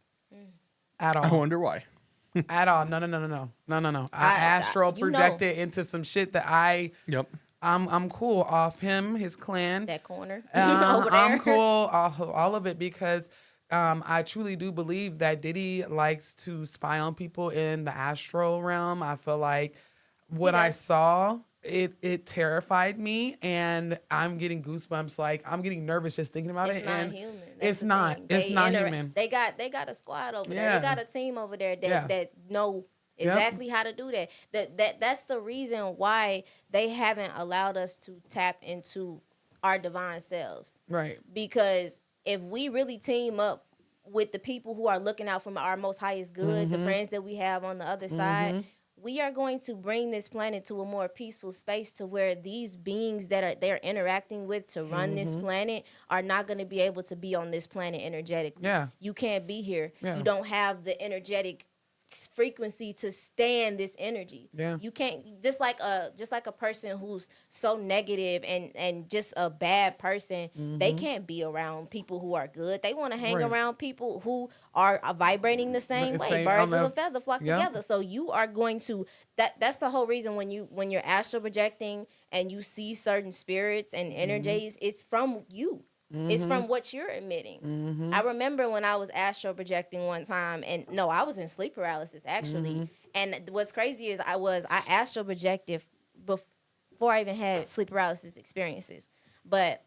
At all. I wonder why. At all. No. I astral you know. projected into some shit that Yep. I'm cool off him, his clan. That corner over there. I'm cool off of all of it because I truly do believe that Diddy likes to spy on people in the astral realm. I feel like what I saw, it terrified me, and I'm getting goosebumps. Like, I'm getting nervous just thinking about It's it. not And human. it's not. It's not human. They got a squad over there. Yeah. They got a team over there that Yeah. that know exactly how to do that. That's the reason why they haven't allowed us to tap into our divine selves. Right. Because if we really team up with the people who are looking out for our most highest good, the friends that we have on the other side, we are going to bring this planet to a more peaceful space to where these beings that they're interacting with to run this planet are not going to be able to be on this planet energetically. Yeah. You can't be here. Yeah. You don't have the energetic frequency to stand this energy. Yeah. You can't, just like a person who's so negative and just a bad person, they can't be around people who are good. They want to hang Right. around people who are vibrating the same The way. same- Birds on of a the- feather flock yeah. together. So you are going to that's the whole reason when you're astral projecting and you see certain spirits and energies, it's from you. It's from what you're emitting. I remember when I was astral projecting one time, and no, I was in sleep paralysis actually. And what's crazy is I astral projected before I even had sleep paralysis experiences. But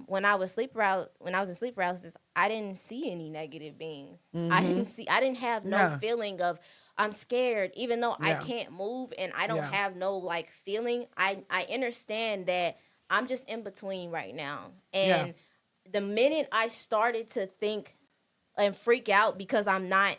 when I was in sleep paralysis, I didn't see any negative beings. I didn't have no Yeah. feeling of I'm scared, even though I Yeah. can't move and I don't Yeah. have no like feeling. I understand that I'm just in between right now. And the minute I started to think and freak out because I'm not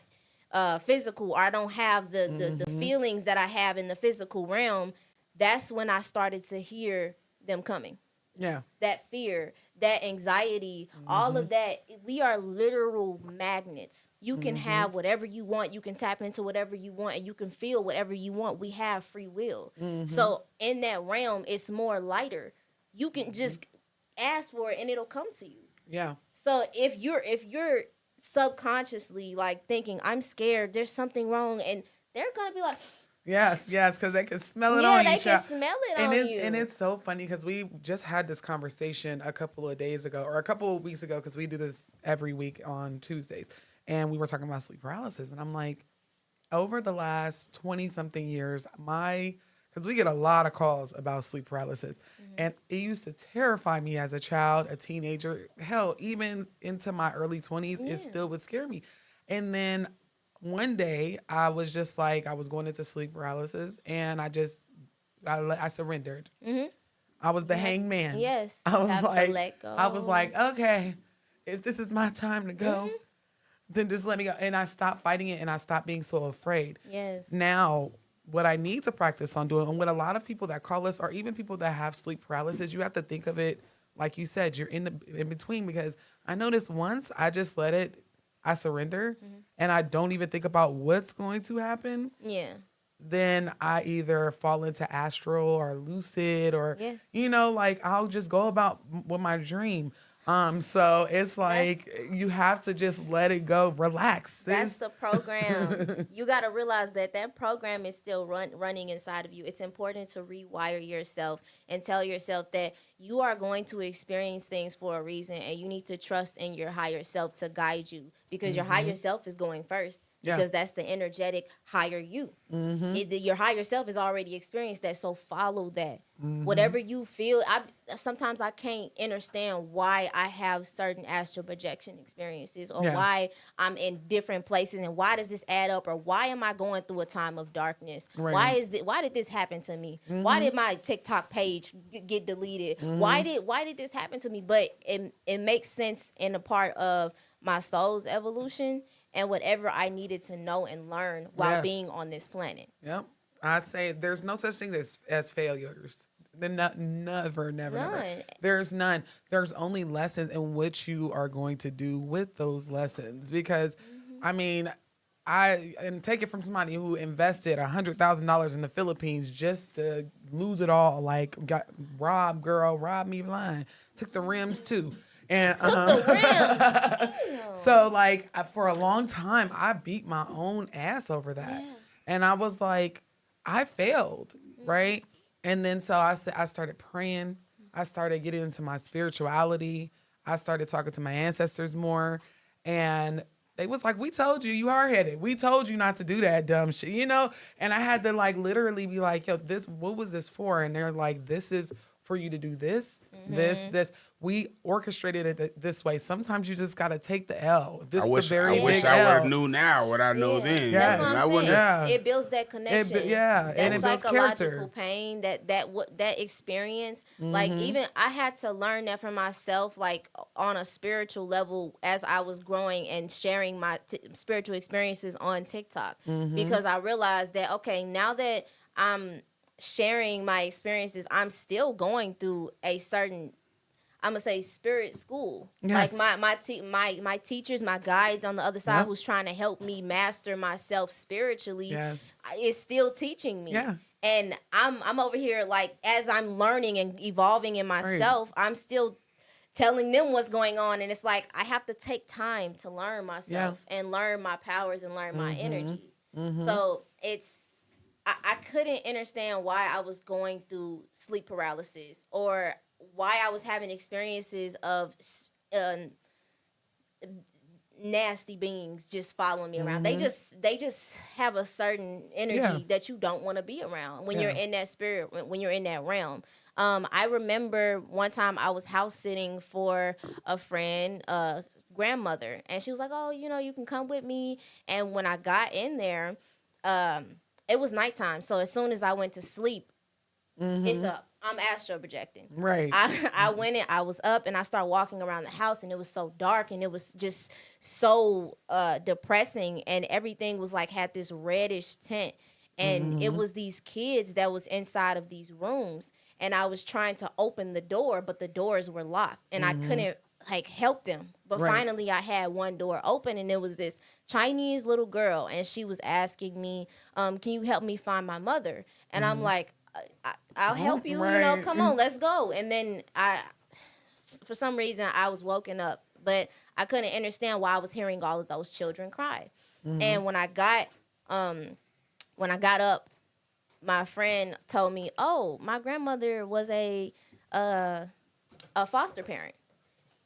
physical, or I don't have the feelings that I have in the physical realm, that's when I started to hear them coming. Yeah. That fear, that anxiety, all of that. We are literal magnets. You can have whatever you want. You can tap into whatever you want, and you can feel whatever you want. We have free will. So in that realm, it's more lighter. You can just ask for it, and it'll come to you. Yeah. So if you're subconsciously like thinking I'm scared, there's something wrong, and they're gonna be like, Yes, because they can smell it yeah, on they you. can child. smell it And on it, you. and it's so funny because we just had this conversation a couple of days ago or a couple of weeks ago, because we do this every week on Tuesdays, and we were talking about sleep paralysis, and I'm like, over the last 20-something years, because we get a lot of calls about sleep paralysis, and it used to terrify me as a child, a teenager, hell, even into my early 20s, it still would scare me. And then one day I was just like, I was going into sleep paralysis, and I surrendered. I was the hangman. Yes, I you was have to like, let go. I was like, okay, if this is my time to go, then just let me go. And I stopped fighting it, and I stopped being so afraid. Yes. Now, what I need to practice on doing, and what a lot of people that call us, or even people that have sleep paralysis, you have to think of it like you said, you're in between. Because I noticed once I just let it, I surrender, and I don't even think about what's going to happen. Yeah. Then I either fall into astral or lucid, or like I'll just go about with my dream. So it's like you have to just let it go, relax. Sis. That's the program. You got to realize that program is still running inside of you. It's important to rewire yourself and tell yourself that you are going to experience things for a reason, and you need to trust in your higher self to guide you, because your higher self is going first. Because that's the energetic higher you. Your higher self has already experienced that, so follow that. Whatever you feel, sometimes I can't understand why I have certain astral projection experiences, or why I'm in different places, and why does this add up, or why am I going through a time of darkness? Why did this happen to me? Why did my TikTok page get deleted? Why did this happen to me? But it makes sense in a part of my soul's evolution and whatever I needed to know and learn while being on this planet. Yep. I say there's no such thing as failures. Never. There's none. There's only lessons in which you are going to do with those lessons. Because, I mean, and take it from somebody who invested $100,000 in the Philippines just to lose it all. Like, got robbed me blind. Took the rims too. And so like for a long time, I beat my own ass over that. Yeah. And I was like, I failed, right? And then so I started praying. I started getting into my spirituality. I started talking to my ancestors more. And they was like, we told you, you hard-headed. We told you not to do that dumb shit, you know? And I had to like literally be like, yo, what was this for? And they're like, this is for you to do this, this. We orchestrated it this way. Sometimes you just got to take the L. I wish I would have knew now what I know then. That's what I'm saying. Yeah. It builds that connection. That and it builds psychological pain, that experience. Like, even I had to learn that for myself, like on a spiritual level, as I was growing and sharing my spiritual experiences on TikTok, because I realized that, okay, now that I'm sharing my experiences, I'm still going through a certain, I'm gonna say, spirit school. Yes. Like my teachers, my guides on the other side, who's trying to help me master myself spiritually, is still teaching me. Yeah. And I'm over here, like, as I'm learning and evolving in myself, I'm still telling them what's going on. And it's like, I have to take time to learn myself and learn my powers and learn my energy. So I couldn't understand why I was going through sleep paralysis, or why I was having experiences of nasty beings just following me around. They just have a certain energy that you don't want to be around when you're in that spirit, when you're in that realm. I remember one time I was house sitting for a friend, grandmother, and she was like, oh, you know, you can come with me. And when I got in there, it was nighttime. So as soon as I went to sleep, it's up. I'm astral projecting. Right. I went in, I was up, and I started walking around the house, and it was so dark, and it was just so depressing, and everything was like, had this reddish tint. And it was these kids that was inside of these rooms, and I was trying to open the door, but the doors were locked, and I couldn't like help them. But finally I had one door open, and it was this Chinese little girl, and she was asking me, can you help me find my mother? And I'm like, I'll help you, you know, come on, let's go. And then for some reason, I was woken up, but I couldn't understand why I was hearing all of those children cry. And when I got up, my friend told me, oh, my grandmother was a foster parent.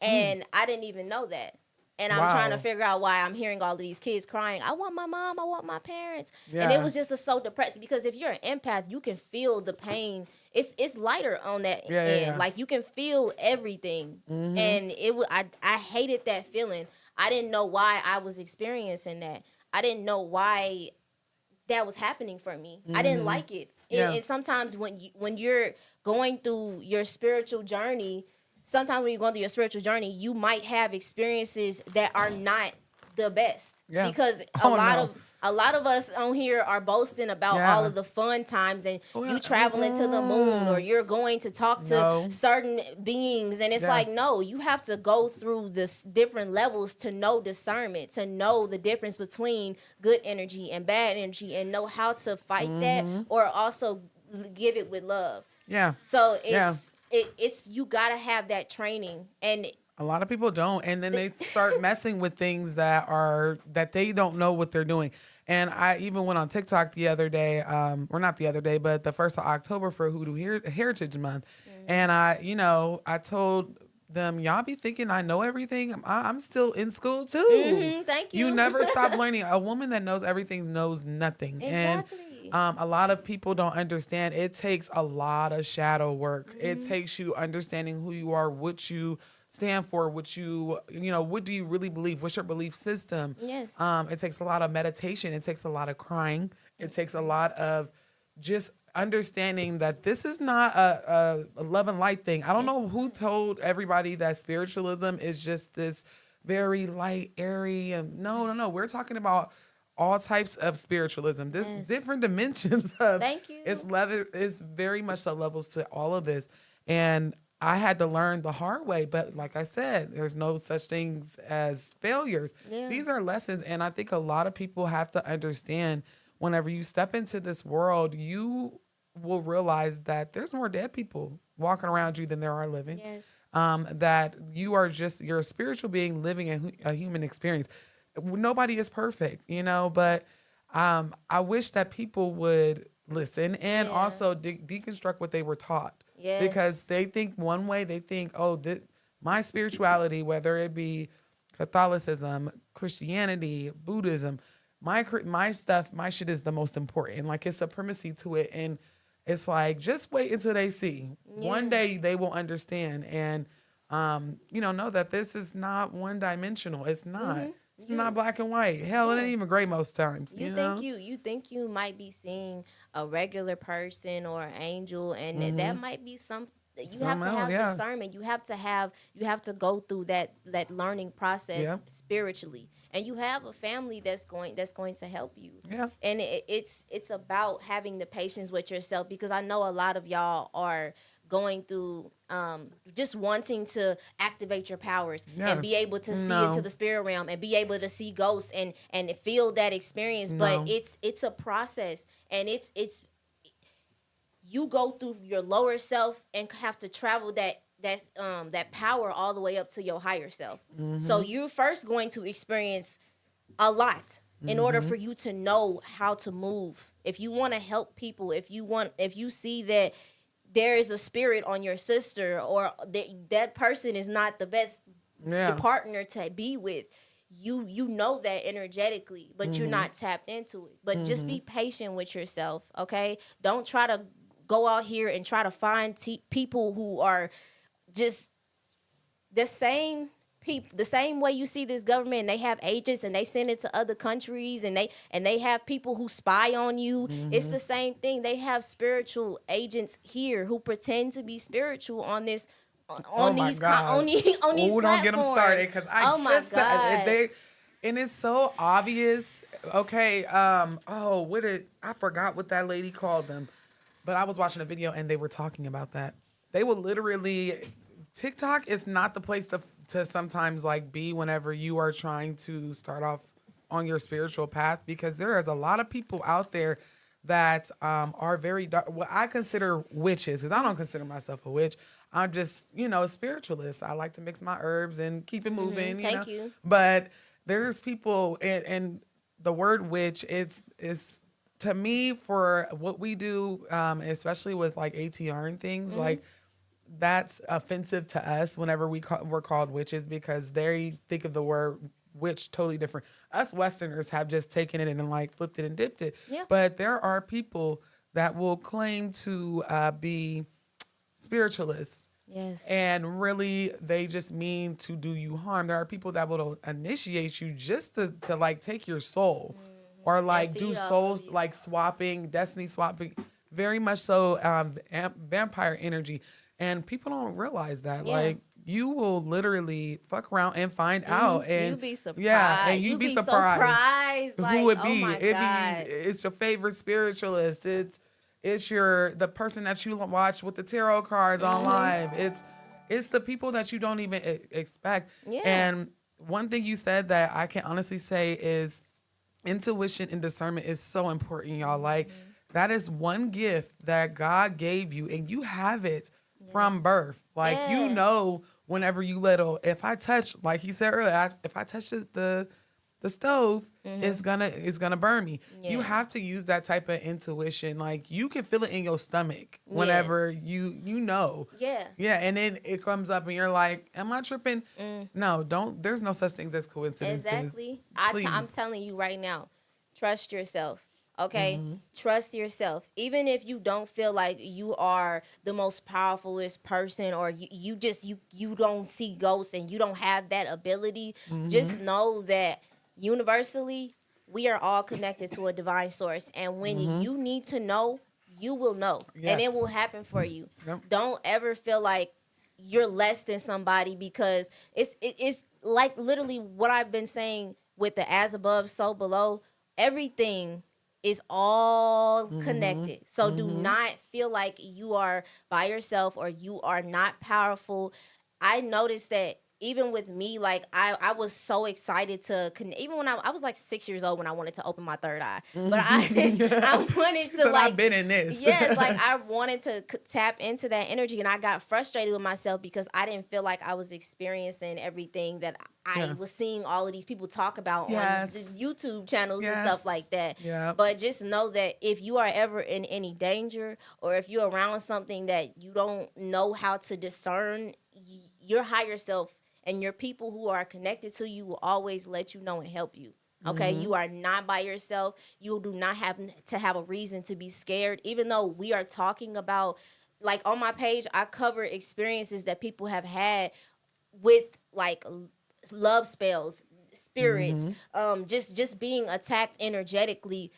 And I didn't even know that. And I'm trying to figure out why I'm hearing all of these kids crying. I want my mom. I want my parents. Yeah. And it was just so depressed, because if you're an empath, you can feel the pain. It's lighter on that end. Yeah. Like, you can feel everything. And I hated that feeling. I didn't know why I was experiencing that. I didn't know why that was happening for me. I didn't like it. And sometimes when you're going through your spiritual journey, you might have experiences that are not the best. Yeah. Because a lot of us on here are boasting about all of the fun times, and you traveling to the moon, or you're going to talk to certain beings, and it's like, no, you have to go through this different levels to know discernment, to know the difference between good energy and bad energy, and know how to fight that, or also give it with love. Yeah. So it's you gotta have that training, and a lot of people don't, and then they start messing with things that they don't know what they're doing. And I even went on TikTok the other day, or not the other day, but the 1st of October for Hoodie Heritage Month, and I told them, y'all be thinking I know everything. I'm still in school too. Thank you. You never stop learning. A woman that knows everything knows nothing. Exactly. And a lot of people don't understand. It takes a lot of shadow work. It takes you understanding who you are, what you stand for, what do you really believe? What's your belief system? Yes. It takes a lot of meditation. It takes a lot of crying. It takes a lot of just understanding that this is not a love and light thing. I don't know who told everybody that spiritualism is just this very light, airy, and no. We're talking about all types of spiritualism. There's different dimensions of. Thank you. It's very much so levels to all of this, and I had to learn the hard way. But like I said, there's no such things as failures. Yeah. These are lessons. And I think a lot of people have to understand whenever you step into this world, you will realize that there's more dead people walking around you than there are living. Yes. That you're a spiritual being living a human experience. Nobody is perfect, but I wish that people would listen and Yeah. also deconstruct what they were taught. Yes. Because they think one way, they think, my spirituality, whether it be Catholicism, Christianity, Buddhism, my stuff, my shit is the most important. Like, it's supremacy to it. And it's like, just wait until they see. Yeah. One day they will understand. And, know that this is not one dimensional. It's not. It's not black and white. Hell, it ain't even gray most times. You think you might be seeing a regular person or an angel, and that might be some. You have to have discernment. You have to go through that learning process spiritually, and you have a family that's going to help you. Yeah. And it's about having the patience with yourself, because I know a lot of y'all are going through just wanting to activate your powers and be able to see into the spirit realm and be able to see ghosts and feel that experience. But it's a process, and it's you go through your lower self and have to travel that power all the way up to your higher self. So you're first going to experience a lot in order for you to know how to move. If you want to help people, if you see that there is a spirit on your sister, or that person is not the best partner to be with, you know that energetically, but you're not tapped into it. But just be patient with yourself, okay? Don't try to go out here and try to find people who are just the same people, the same way you see this government, and they have agents and they send it to other countries, and they have people who spy on you. It's the same thing. They have spiritual agents here who pretend to be spiritual on this on these platforms. Don't get them started, because and it's so obvious. Okay, I forgot what that lady called them, but I was watching a video and they were talking about that. They will literally, TikTok is not the place to sometimes be whenever you are trying to start off on your spiritual path, because there is a lot of people out there that are very dark. What I consider witches, because I don't consider myself a witch. I'm just, a spiritualist. I like to mix my herbs and keep it moving. Thank you. But there's people, and the word witch, it's to me, for what we do, especially with ATR and things, that's offensive to us whenever we're called witches, because they think of the word witch totally different. Us Westerners have just taken it and flipped it and dipped it. Yeah. But there are people that will claim to be spiritualists. Yes. And really, they just mean to do you harm. There are people that will initiate you just to take your soul, or do souls swapping, destiny swapping, very much so vampire energy. And people don't realize that. Yeah. You will literally fuck around and find out, and you'd be surprised. Yeah, and you'd be surprised. Like, who would be? Oh my God. It's your favorite spiritualist. It's the person that you watch with the tarot cards on live. It's the people that you don't even expect. Yeah. And one thing you said that I can honestly say is intuition and discernment is so important, y'all. That is one gift that God gave you, and you have it from birth. Whenever you little, if I touch, like he said earlier, if I touch the stove, it's gonna burn me. Yeah. You have to use that type of intuition. You can feel it in your stomach whenever you know. Yeah. Yeah, and then it comes up and you're like, am I tripping? No, there's no such things as coincidences. Exactly. Please. I'm telling you right now, trust yourself. Okay, trust yourself. Even if you don't feel like you are the most powerfulest person, or you don't see ghosts and you don't have that ability, just know that universally we are all connected to a divine source. And when you need to know, you will know. Yes. And it will happen for you. Yep. Don't ever feel like you're less than somebody, because it's like literally what I've been saying with the as above, so below. Everything is all connected. So do not feel like you are by yourself or you are not powerful. I noticed that even with me, like I was so excited to even when I was like 6 years old when I wanted to open my third eye, but I wanted She to said, like I've been in this. yes, like I wanted to tap into that energy, and I got frustrated with myself because I didn't feel like I was experiencing everything that I was seeing all of these people talk about on the YouTube channels and stuff like that. Yeah. But just know that if you are ever in any danger or if you're around something that you don't know how to discern, your higher self and your people who are connected to you will always let you know and help you. Okay, you are not by yourself. You do not have to have a reason to be scared, even though we are talking about, like on my page, I cover experiences that people have had with like love spells, spirits, just being attacked energetically.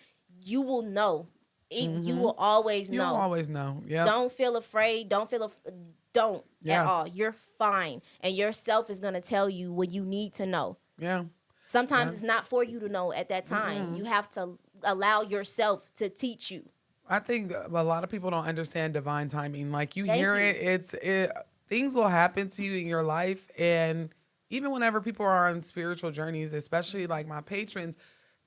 You will know. You will always know. You'll always know. Yeah. Don't feel afraid. Don't at all. You're fine. And yourself is going to tell you what you need to know. Yeah. Sometimes it's not for you to know at that time. You have to allow yourself to teach you. I think a lot of people don't understand divine timing. Like you Thank hear you. it, things will happen to you in your life. And even whenever people are on spiritual journeys, especially like my patrons,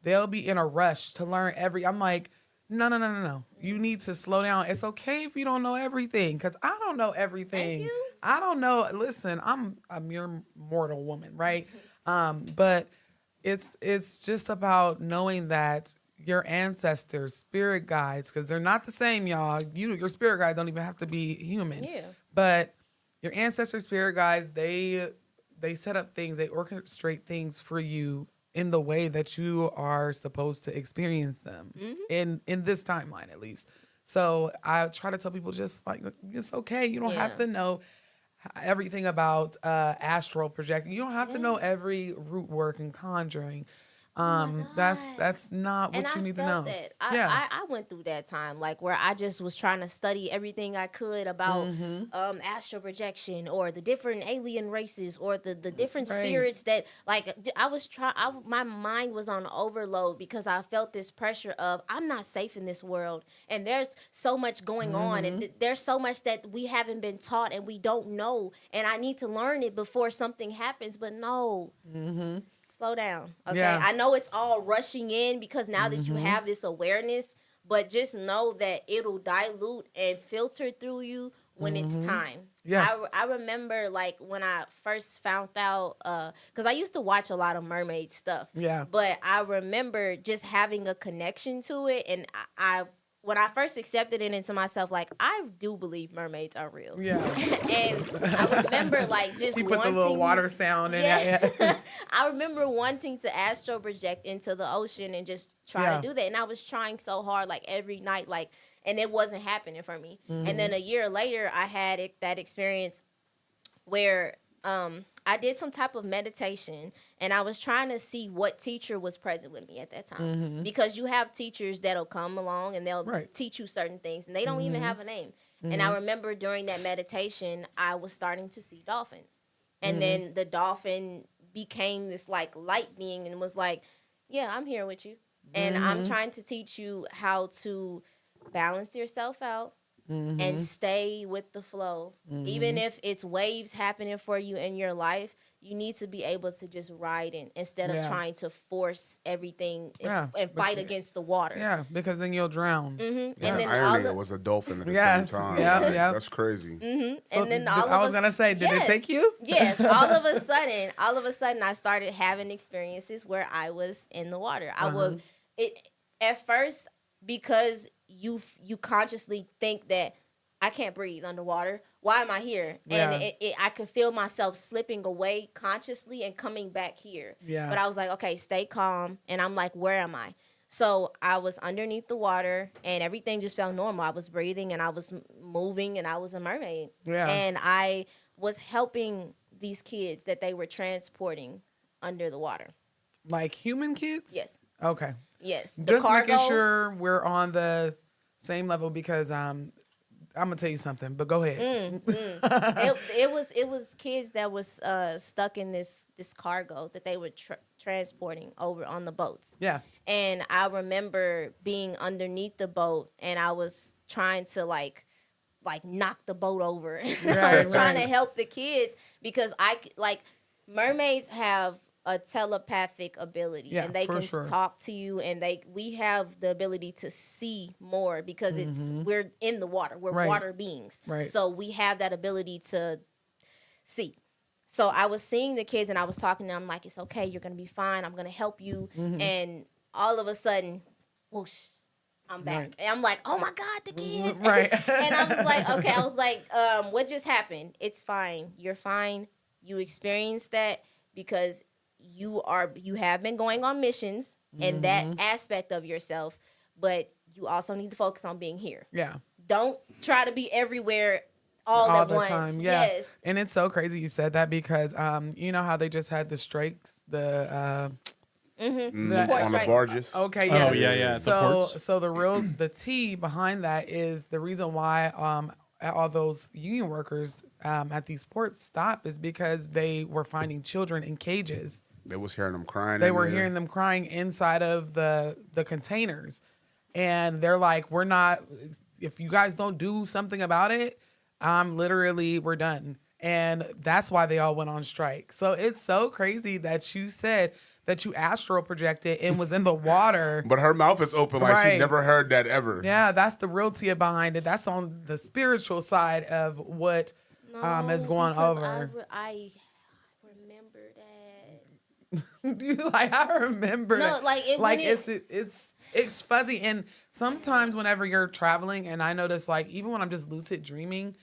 they'll be in a rush to learn I'm like, no. You need to slow down. It's okay if you don't know everything, because I don't know everything. Thank you. I don't know. Listen, I'm a mere mortal woman, right? But it's just about knowing that your ancestors, spirit guides, because they're not the same, y'all. Your spirit guides don't even have to be human. Yeah. But your ancestors, spirit guides, they set up things, they orchestrate things for you in the way that you are supposed to experience them in this timeline, at least. So I try to tell people, just like, it's okay. You don't have to know everything about astral projecting. You don't have to know every root work and conjuring. That's not what you need to know. That. I went through that time, like where I just was trying to study everything I could about astral projection or the different alien races or the different spirits that, like, my mind was on overload because I felt this pressure of I'm not safe in this world, and there's so much going on, and there's so much that we haven't been taught and we don't know, and I need to learn it before something happens. But no. Slow down. Okay. Yeah. I know it's all rushing in because now that you have this awareness, but just know that it'll dilute and filter through you when it's time. Yeah. I remember like when I first found out, because I used to watch a lot of mermaid stuff. Yeah. But I remember just having a connection to it, and when I first accepted it into myself, like, I do believe mermaids are real. Yeah. And I remember, like, just He put the little water sound in it. Yeah. I remember wanting to astral project into the ocean and just try to do that. And I was trying so hard, like, every night, like, and it wasn't happening for me. And then a year later, I had that experience where I did some type of meditation, and I was trying to see what teacher was present with me at that time. Because you have teachers that'll come along and they'll teach you certain things, and they don't even have a name. And I remember during that meditation, I was starting to see dolphins. And then the dolphin became this, like, light being and was like, yeah, I'm here with you. And I'm trying to teach you how to balance yourself out. And stay with the flow. Even if it's waves happening for you in your life, you need to be able to just ride in instead of trying to force everything and fight against the water. Yeah, because then you'll drown. And Yeah, then irony, it was a dolphin at the same time. Yeah, Like, yeah. That's crazy. So and then I was gonna say, did it take you? Yes. All of a sudden, I started having experiences where I was in the water. I would at first, because you consciously think that I can't breathe underwater. Why am I here? Yeah. And I could feel myself slipping away consciously and coming back here. Yeah. But I was like, okay, stay calm. And I'm like, where am I? So I was underneath the water, and everything just felt normal. I was breathing, and I was moving, and I was a mermaid. Yeah. And I was helping these kids that they were transporting under the water. Like human kids? Yes. Okay. Yes. The Just cargo. making sure we're on the same level, because I'm gonna tell you something, but go ahead. It was kids that was stuck in this cargo that they were transporting over on the boats. Yeah. And I remember being underneath the boat, and I was trying to like knock the boat over. I was trying to help the kids because mermaids have a telepathic ability, and they can talk to you, and we have the ability to see more because we're in the water. We're water beings. Right. So we have that ability to see. So I was seeing the kids, and I was talking to them like, it's okay, you're going to be fine. I'm going to help you. And all of a sudden, whoosh, I'm back. Right. And I'm like, oh my God, the kids. Right. And I was like, okay, what just happened? It's fine. You're fine. You experienced that because you have been going on missions and that aspect of yourself, but you also need to focus on being here. Yeah. Don't try to be everywhere all at the once. time. Yeah. Yes. And it's so crazy you said that because you know how they just had the strikes, the on the barges. Okay, Oh, yes. yeah. The So ports. so the tea behind that is the reason why all those union workers at these ports stop is because they were finding children in cages. They was hearing them crying. They were hearing them crying inside of the containers. And they're like, we're not, if you guys don't do something about it, we're done. And that's why they all went on strike. So it's so crazy that you said that you astral projected and was in the water. But her mouth is open like she never heard that ever. Yeah, that's the realty behind it. That's on the spiritual side of what is going over. I remember that. I remember. No, it's fuzzy, and sometimes whenever you're traveling, and I notice even when I'm just lucid dreaming,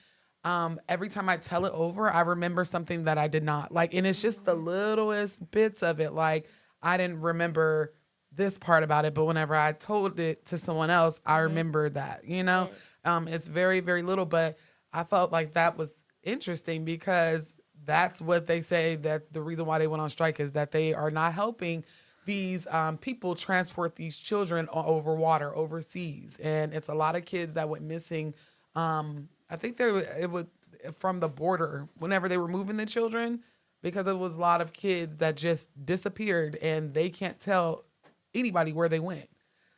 every time I tell it over, I remember something that I did not and it's just the littlest bits of it. Like I didn't remember this part about it, but whenever I told it to someone else, I remembered that. Yes. It's very, very little, but I felt like that was interesting because that's what they say, that the reason why they went on strike is that they are not helping these people transport these children over water, overseas. And it's a lot of kids that went missing. I think it was from the border whenever they were moving the children, because it was a lot of kids that just disappeared and they can't tell anybody where they went.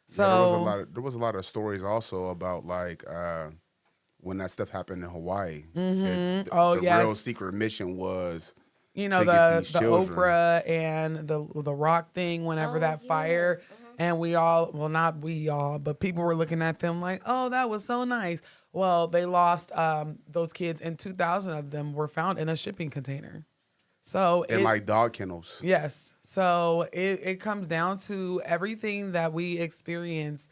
So there was a lot of stories also about when that stuff happened in Hawaii. The real secret mission was the children. Oprah and the rock thing whenever that fire, and not we all, but people were looking at them like, oh, that was so nice. Well, they lost those kids, and 2,000 of them were found in a shipping container. So dog kennels. Yes. So it comes down to everything that we experience.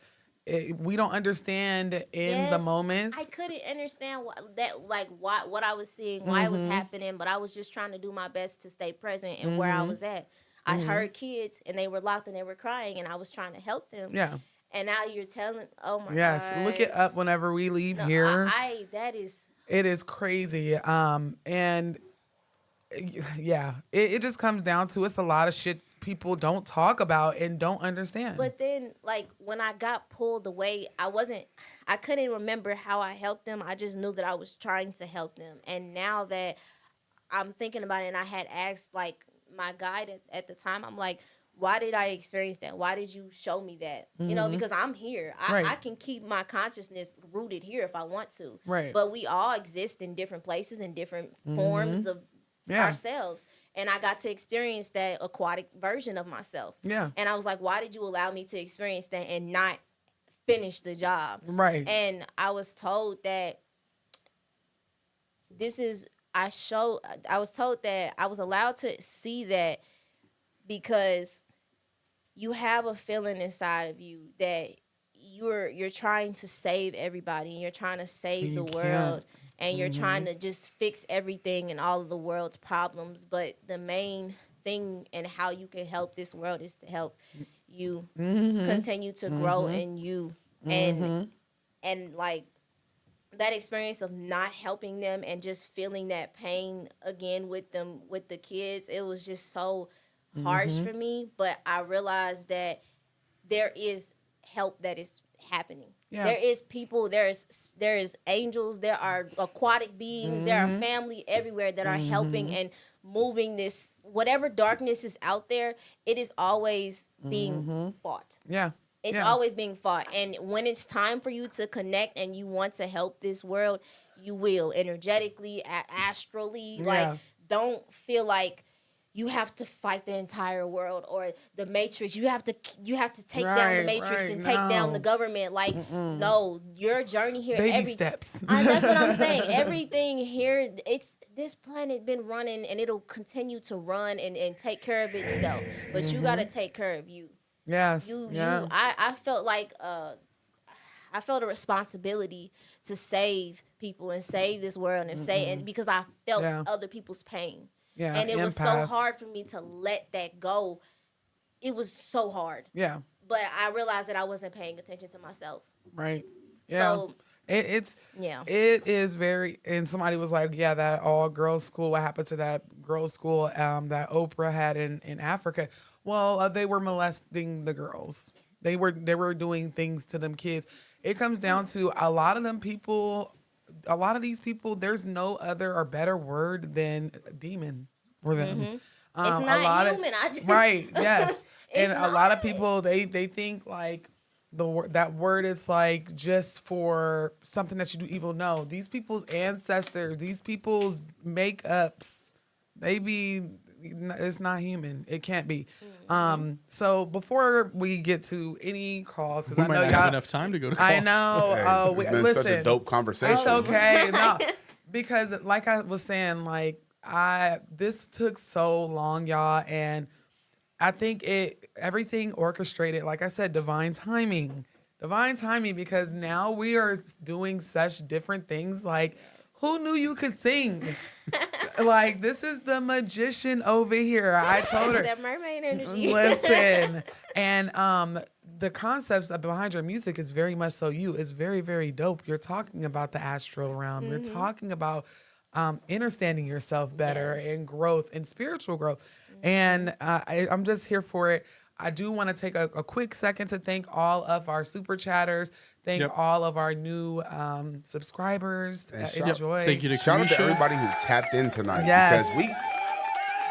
We don't understand in the moment. I couldn't understand what I was seeing, why it was happening, but I was just trying to do my best to stay present and where I was at. I heard kids and they were locked and they were crying, and I was trying to help them. Yeah. And now you're telling, oh my God. Yes, look it up whenever we leave here. It is crazy. And yeah, it just comes down to it's a lot of shit people don't talk about and don't understand. But then, when I got pulled away, I couldn't remember how I helped them. I just knew that I was trying to help them. And now that I'm thinking about it, and I had asked, my guide at the time, I'm like, why did I experience that? Why did you show me that? Because I'm here. I can keep my consciousness rooted here if I want to. Right. But we all exist in different places and different forms of ourselves. And I got to experience that aquatic version of myself. Yeah. And I was like, why did you allow me to experience that and not finish the job? Right. And I was told that I was told that I was allowed to see that because you have a feeling inside of you that you're trying to save everybody, and you're trying to save the world, and you're trying to just fix everything and all of the world's problems. But the main thing and how you can help this world is to help you continue to grow in you. And that experience of not helping them and just feeling that pain again with the kids, it was just so harsh for me. But I realized that there is help that is happening. Yeah. There is people, there is angels, there are aquatic beings, there are family everywhere that are helping and moving this, whatever darkness is out there, it is always being fought. Yeah. It's always being fought. And when it's time for you to connect and you want to help this world, you will, energetically, astrally. Like, don't feel like you have to fight the entire world or the Matrix. You have to take down the Matrix and take down the government. Like, no, your journey here. Baby steps. That's what I'm saying. Everything here, this planet been running and it'll continue to run and take care of itself. But you got to take care of you. Yes. I felt like I felt a responsibility to save people and save this world and because I felt other people's pain. Yeah. And it was so hard for me to let that go. It was so hard. Yeah. But I realized that I wasn't paying attention to myself. Right. Yeah. So it is very, and somebody was like, yeah, that all girls school, what happened to that girls school that Oprah had in Africa? Well, they were molesting the girls. They were doing things to them kids. It comes down to a lot of these people, there's no other or better word than demon for them. it's not human. Right, yes. And a lot of not. people, they think like that word is like just for something that you do evil. No, these people's ancestors, these people's makeups, it's not human. It can't be. So before we get to any calls, We might not have enough time to go to calls. I know. It's been listen, such a dope conversation. it's okay. No, because like I was saying, like this took so long, y'all, and I think everything orchestrated. Like I said, divine timing, because now we are doing such different things. Like, who knew you could sing? Like, this is the magician over here. I told her. That mermaid energy. Listen, and the concepts behind your music is very much so you. It's very, very dope. You're talking about the astral realm. You're talking about understanding yourself better and growth and spiritual growth. And I'm just here for it. I do want to take a quick second to thank all of our super chatters. Thank all of our new subscribers. Enjoy. Thank you to Shout out to Kamisha. everybody who tapped in tonight. Yes.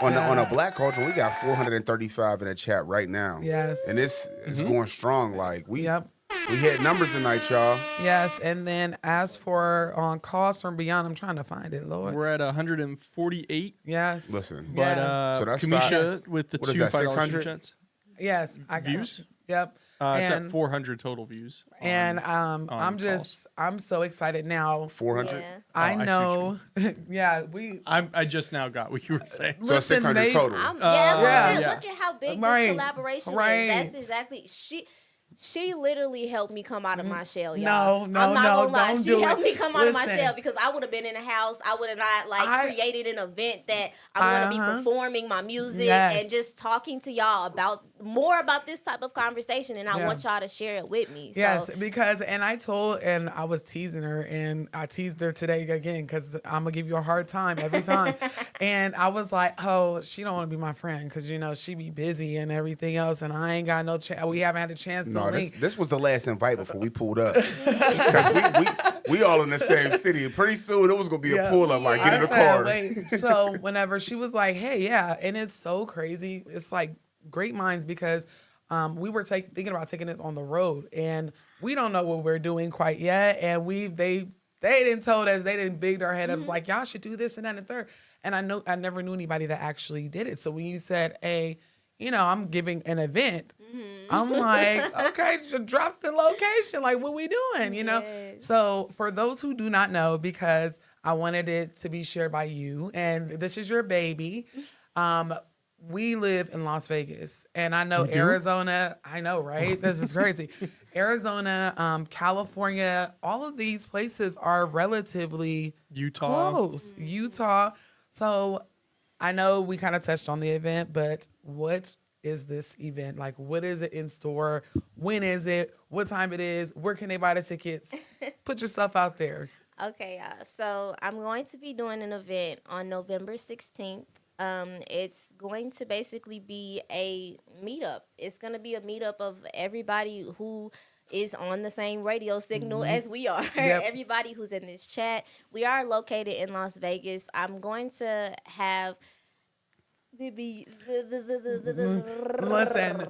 Because on a Black Culture, we got 435 in the chat right now. Yes. And this is going strong. Like we Yep. hit numbers tonight, y'all. Yes. And then as for on Calls From Beyond, I'm trying to find it, Lord. We're at 148. Yes. Listen. But So that's Kamisha five. with the What is two that, $5 super 600? chats. Yes. I got Views? it. Yep. It's And- at 400 total views. And on I'm so excited now. 400. Yeah. I I see know. Yeah, I just now got what you were saying. So it's 600 total. That's what I'm saying. yeah. Look at how big Right. this collaboration Right. is. That's exactly she literally helped me come out of my shell, No, y'all. no, I'm not no, gonna lie. don't She do helped it. me come out of my Listen. shell because I would have been in a house. I would have not created an event that I'm gonna be performing my music Yes. and just talking to y'all about more about this type of conversation. And I Yeah. want y'all to share it with me. Yes, So, because I was teasing her, and I teased her today again because I'm gonna give you a hard time every time. And I was like, oh, she don't want to be my friend because she be busy and everything else, and I ain't got no chance. We haven't had a chance to No, link. this was the last invite before we pulled up. Because we all in the same city. Pretty soon it was gonna be a pull up. Like, get in the car. Wait. So whenever she was like, hey, yeah, and it's so crazy. It's like great minds because we were thinking about taking this on the road, and we don't know what we're doing quite yet. And they didn't told us, they didn't big our head up. It's like, y'all should do this and that and the third. And I never knew anybody that actually did it. So when you said, hey, I'm giving an event, I'm like, okay, drop the location. Like, what we doing, Yes. So for those who do not know, because I wanted it to be shared by you, and this is your baby, we live in Las Vegas, and I know Arizona. I know, right? This is crazy. Arizona, California, all of these places are relatively Utah. close. Utah. So I know we kind of touched on the event, but what is this event? Like, what is it in store? When is it? What time it is? Where can they buy the tickets? Put yourself out there. okay, so I'm going to be doing an event on November 16th It's going to basically be a meetup. It's going to be a meetup of everybody who is on the same radio signal as we are. Everybody who's in this chat. We are located in Las Vegas. I'm going to have Listen,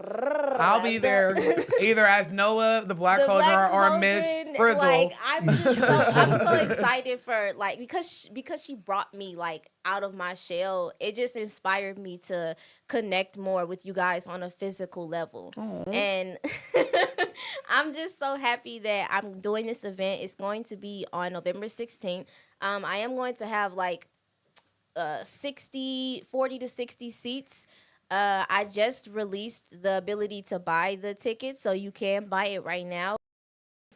I'll be there either as Noah, the Black Cauldron, or Miss Frizzle. Like, I'm so excited for, like, because she brought me, like, out of my shell. It just inspired me to connect more with you guys on a physical level. And I'm just so happy that I'm doing this event. It's going to be on November 16th. I am going to have, like, 40 to 60 seats. I just released the ability to buy the tickets, so you can buy it right now.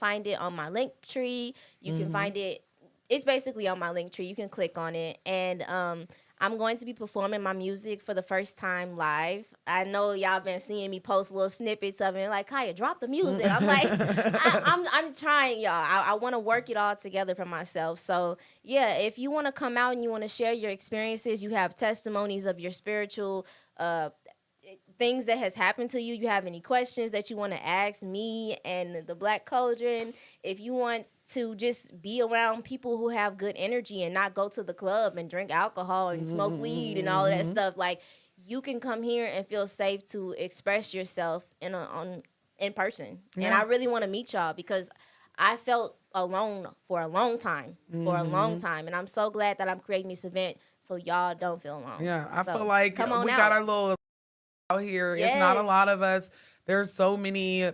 Find it on my link tree. You can find it. It's basically on my link tree. You can click on it, and I'm going to be performing my music for the first time live. I know y'all been seeing me post little snippets of it, like, Kaya, drop the music. I'm like, I'm trying, y'all. I want to work it all together for myself. So, yeah, if you want to come out and you want to share your experiences, you have testimonies of your spiritual things that has happened to you, you have any questions that you want to ask me and the Black Cauldron, if you want to just be around people who have good energy and not go to the club and drink alcohol and smoke weed and all of that stuff, like, you can come here and feel safe to express yourself in person. And I really want to meet y'all because I felt alone for a long time, and I'm so glad that I'm creating this event so y'all don't feel alone. Yeah, I So, feel like come on we out. got our little out here. It's not a lot of us. There's so many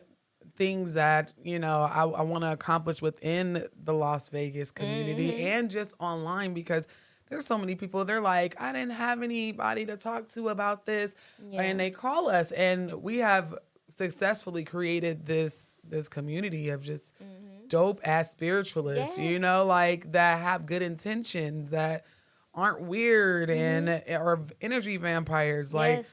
things that, you know, I want to accomplish within the Las Vegas community and just online, because there's so many people. They're like, I didn't have anybody to talk to about this. And they call us, and we have successfully created this community of just dope ass spiritualists, you know, like, that have good intentions, that aren't weird and or energy vampires. Like,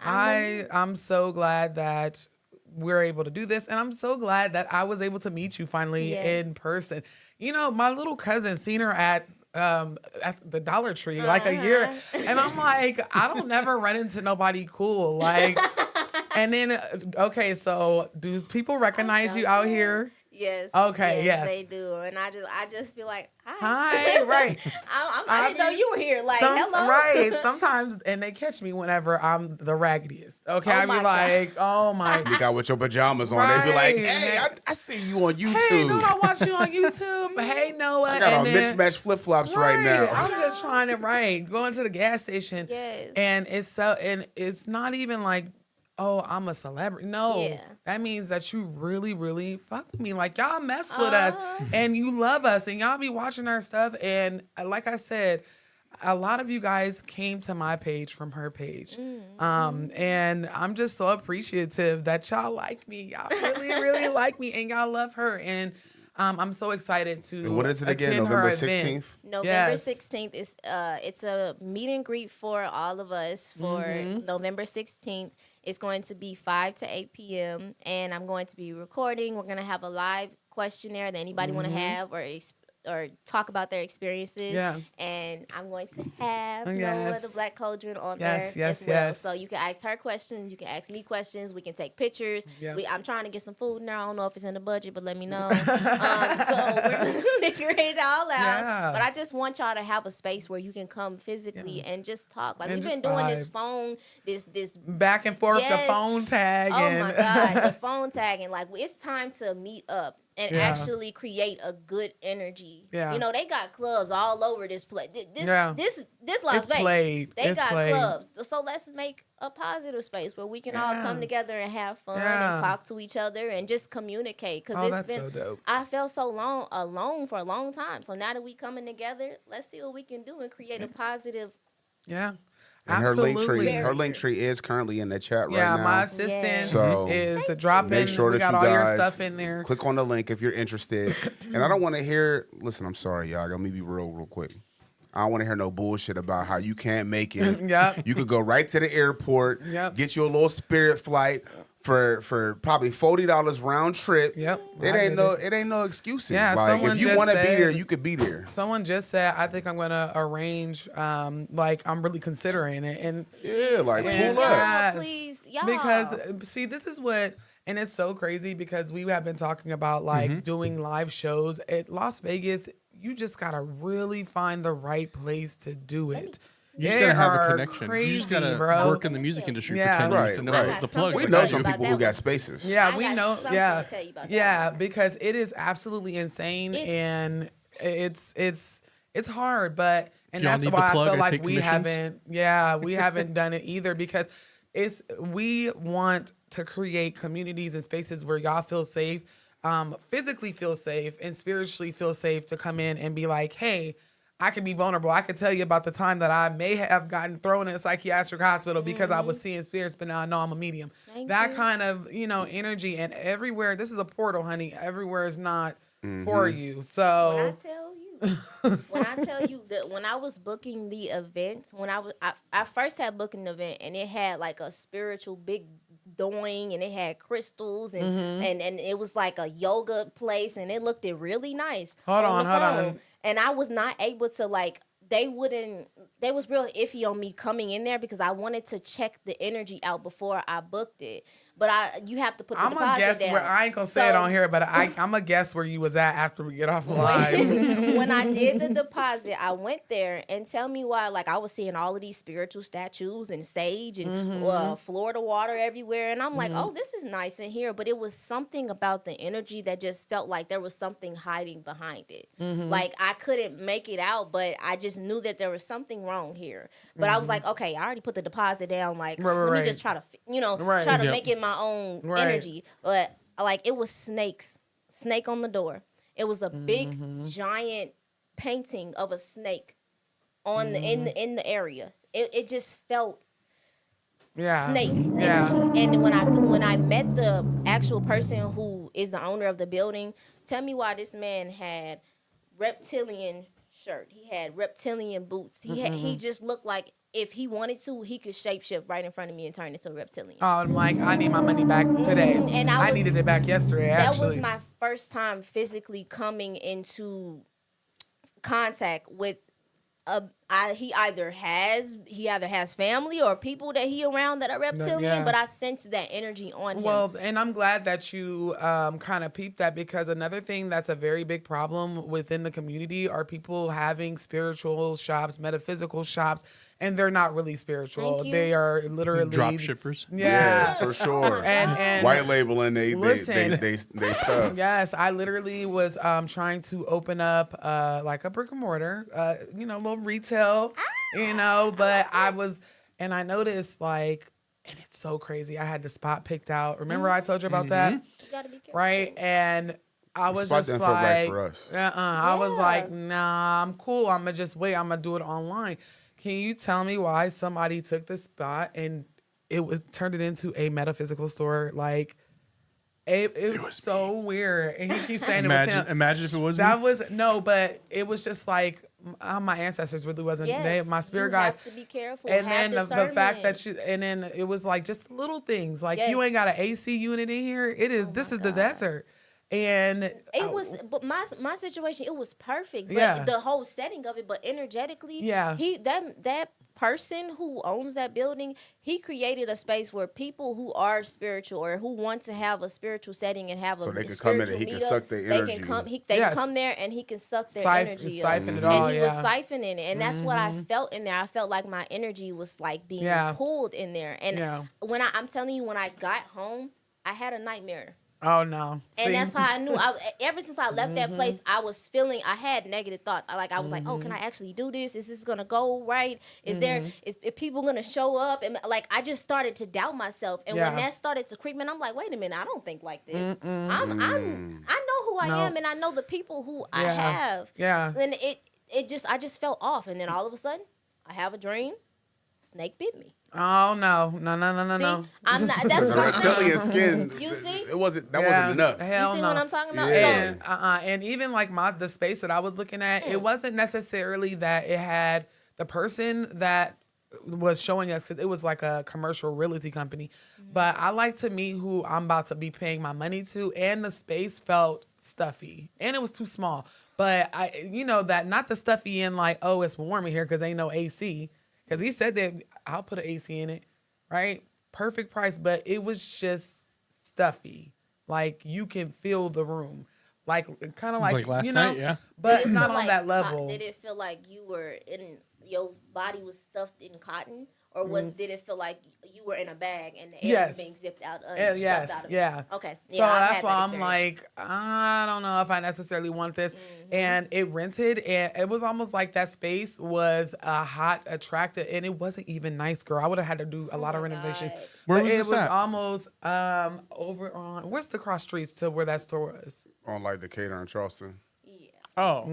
I'm so glad that we're able to do this, and I'm so glad that I was able to meet you finally in person. You know, my little cousin seen her at the Dollar Tree like a year, and I'm like, I don't never run into nobody cool, like. And then, okay, so do people recognize you out here? Yes. Okay. Yes, they do, and I just feel like, hi, right. I didn't know you were here. Like, hello. Right. Sometimes, and they catch me whenever I'm the raggediest. Okay, I be like, oh my. Sneak out with your pajamas on. They be like, hey, I see you on YouTube. Hey, no, I watch you on YouTube. Hey, Noah. I got on mismatched flip flops right now. I'm just trying to going to the gas station. Yes. And it's not even like, oh, I'm a celebrity. No, that means that you really, really fuck with me. Like, y'all mess with us and you love us and y'all be watching our stuff. And like I said, a lot of you guys came to my page from her page. And I'm just so appreciative that y'all like me. Y'all really, really like me, and y'all love her. And I'm so excited to. And what is it again? November 16th? November 16th is it's a meet and greet for all of us for November 16th. It's going to be 5 to 8 p.m. and I'm going to be recording. We're going to have a live questionnaire that anybody want to have or talk about their experiences. And I'm going to have Noah, the Black Cauldron, on there as well. So you can ask her questions. You can ask me questions. We can take pictures. I'm trying to get some food in there. I don't know if it's in the budget, but let me know. So we're going to figure it all out. But I just want y'all to have a space where you can come physically and just talk. Like, we've been doing this phone, this back and forth, the phone tag. Oh my God, the phone tagging. Like, it's time to meet up and actually create a good energy. You know, they got clubs all over this place. This Las Vegas. They got clubs. So let's make a positive space where we can all come together and have fun and talk to each other and just communicate. Because it's been, so dope. I felt so alone for a long time. So now that we coming together, let's see what we can do and create a positive. And her link tree is currently in the chat right now. Yeah, my assistant is dropping. Make sure that got you all guys your stuff in there. Click on the link if you're interested. And I don't want to hear. Listen, I'm sorry, y'all. Let me be real quick. I don't want to hear no bullshit about how you can't make it. You could go right to the airport, get you a little Spirit flight, for probably $40 round trip. Yep, It I ain't did no excuses. Yeah, like someone if you just want to be said- there, you could be there. Someone just said, I think I'm gonna arrange. Like I'm really considering it, and Yeah, like Please, pull y'all, up. Yes. please, y'all. because see, this is what, and it's so crazy because we have been talking about like doing live shows at Las Vegas. You just gotta really find the right place to do it. You just They gotta have a are connection. Crazy, you just gotta bro. work in the music industry Yeah. for 10 years Right, to know right. the I plugs. got We that know got some you. about people that who got one. spaces. Yeah, I we got know. something Yeah, to tell you about that yeah, one. because it is absolutely insane, It's- and it's hard, but and Y'all that's need the why I plug feel or like take we commissions? haven't. We haven't done it either because we want to create communities and spaces where y'all feel safe, physically feel safe, and spiritually feel safe to come in and be like, hey. I can be vulnerable. I can tell you about the time that I may have gotten thrown in a psychiatric hospital because I was seeing spirits, but now I know I'm a medium. Thank That you. kind of, energy, and everywhere, this is a portal, honey. Everywhere is not for you. When I So, tell you that when I was booking the event, I first had booking the event and it had like a spiritual big doing and it had crystals and it was like a yoga place and it looked really nice. Hold the on, hold on. phone. And I was not able to like. They was real iffy on me coming in there because I wanted to check the energy out before I booked it. But you have to put the I'm deposit going to guess down. where, I ain't going to say it So- on here, but I'm going to guess where you was at after we get off the live. when I did the deposit, I went there and tell me why. Like I was seeing all of these spiritual statues and sage and Florida water everywhere, and I'm like, oh, this is nice in here. But it was something about the energy that just felt like there was something hiding behind it. Like I couldn't make it out, but I just knew that there was something wrong here. But I was like, okay, I already put the deposit down. Like let me right. just try to, Right. try to Yep. make it my own Right. energy. But like it was snake on the door. It was a big giant painting of a snake on in the area. It just felt Yeah. snake Yeah. energy. And when I met the actual person who is the owner of the building, tell me why this man had reptilian shirt. He had reptilian boots. He just looked like if he wanted to, he could shapeshift right in front of me and turn into a reptilian. Oh, I'm like, I need my money back today. And I I was- needed it back yesterday, That actually. was my first time physically coming into contact with he either has family or people that he around that are reptilian, yeah. but I sensed that energy on him. Well, and I'm glad that you kind of peeped that, because another thing that's a very big problem within the community are people having spiritual shops, metaphysical shops, and they're not really spiritual. Thank you. They are literally Drop shippers. Yeah. For sure. And White labeling they Listen. they stuff. Yes, I literally was trying to open up like a brick and mortar, little retail, but and I noticed like, and it's so crazy. I had the spot picked out. Remember I told you about that? you gotta be careful. Right? And I was spot just didn't feel right like, for us. I was Yeah. like, nah, I'm cool. I'm gonna just wait. I'm gonna do it online. Can you tell me why somebody took this spot and turned it into a metaphysical store? Like, it was so weird. And he keeps saying it was him. Imagine if it was That me. was no, but it was just like my ancestors really wasn't. Yes, My spirit you guides. have to be careful. And have then the fact that discernment. and then it was like just little things like you Yes. ain't got an AC unit in here. This is the desert, and It was, but my situation, it was perfect. But Yeah. the whole setting of it, but energetically, Yeah. that person who owns that building, he created a space where people who are spiritual or who want to have a spiritual setting and have So a they can come in and spiritual he can meetup, suck their They energy. can come. They Yes. come there and he can suck their Siph- energy. siphon up. it all, And he was yeah. siphoning it, and that's what I felt in there. I felt like my energy was like being Yeah. pulled in there. And Yeah. when I'm telling you, when I got home, I had a nightmare. oh no, And See? that's how I knew. Ever since I left that place, I was feeling. I had negative thoughts. I was like, "Oh, can I actually do this? Is this gonna go right? Is people gonna show up?" And like, I just started to doubt myself. And when Yeah. that started to creep in, I'm like, "Wait a minute, I don't think like this. I know who I No. am, and I know the people who I Yeah. have." Yeah. And I just felt off. And then all of a sudden, I have a dream. Snake bit me. Oh no. See, No. I'm not. That's The what I'm saying. reptilian skin. You see? That wasn't Yeah. enough. Hell You see no. what I'm talking about? Yeah. So, And even like the space that I was looking at, it wasn't necessarily that it had the person that was showing us, because it was like a commercial realty company. But I like to meet who I'm about to be paying my money to, and the space felt stuffy and it was too small. But that not the stuffy in like, oh, it's warm in here because ain't no AC. Because he said that I'll put an AC in it, right? Perfect price, but it was just stuffy. Like you can feel the room, like kind of like last night, yeah. But Did it not feel on that level. Did it feel like you were your body was stuffed in cotton, or did it feel like you were in a bag and the air was being zipped out? Yes, out of yeah. it? Okay. So Yeah, that's why I'm like, I don't know if I necessarily want this. And it rented, and it was almost like that space was hot, attractive, and it wasn't even nice, girl. I would have had to do a lot of renovations. God. Where But was it this was at? almost over on, where's the cross streets to where that store was? On like Decatur and Charleston. Yeah. Oh,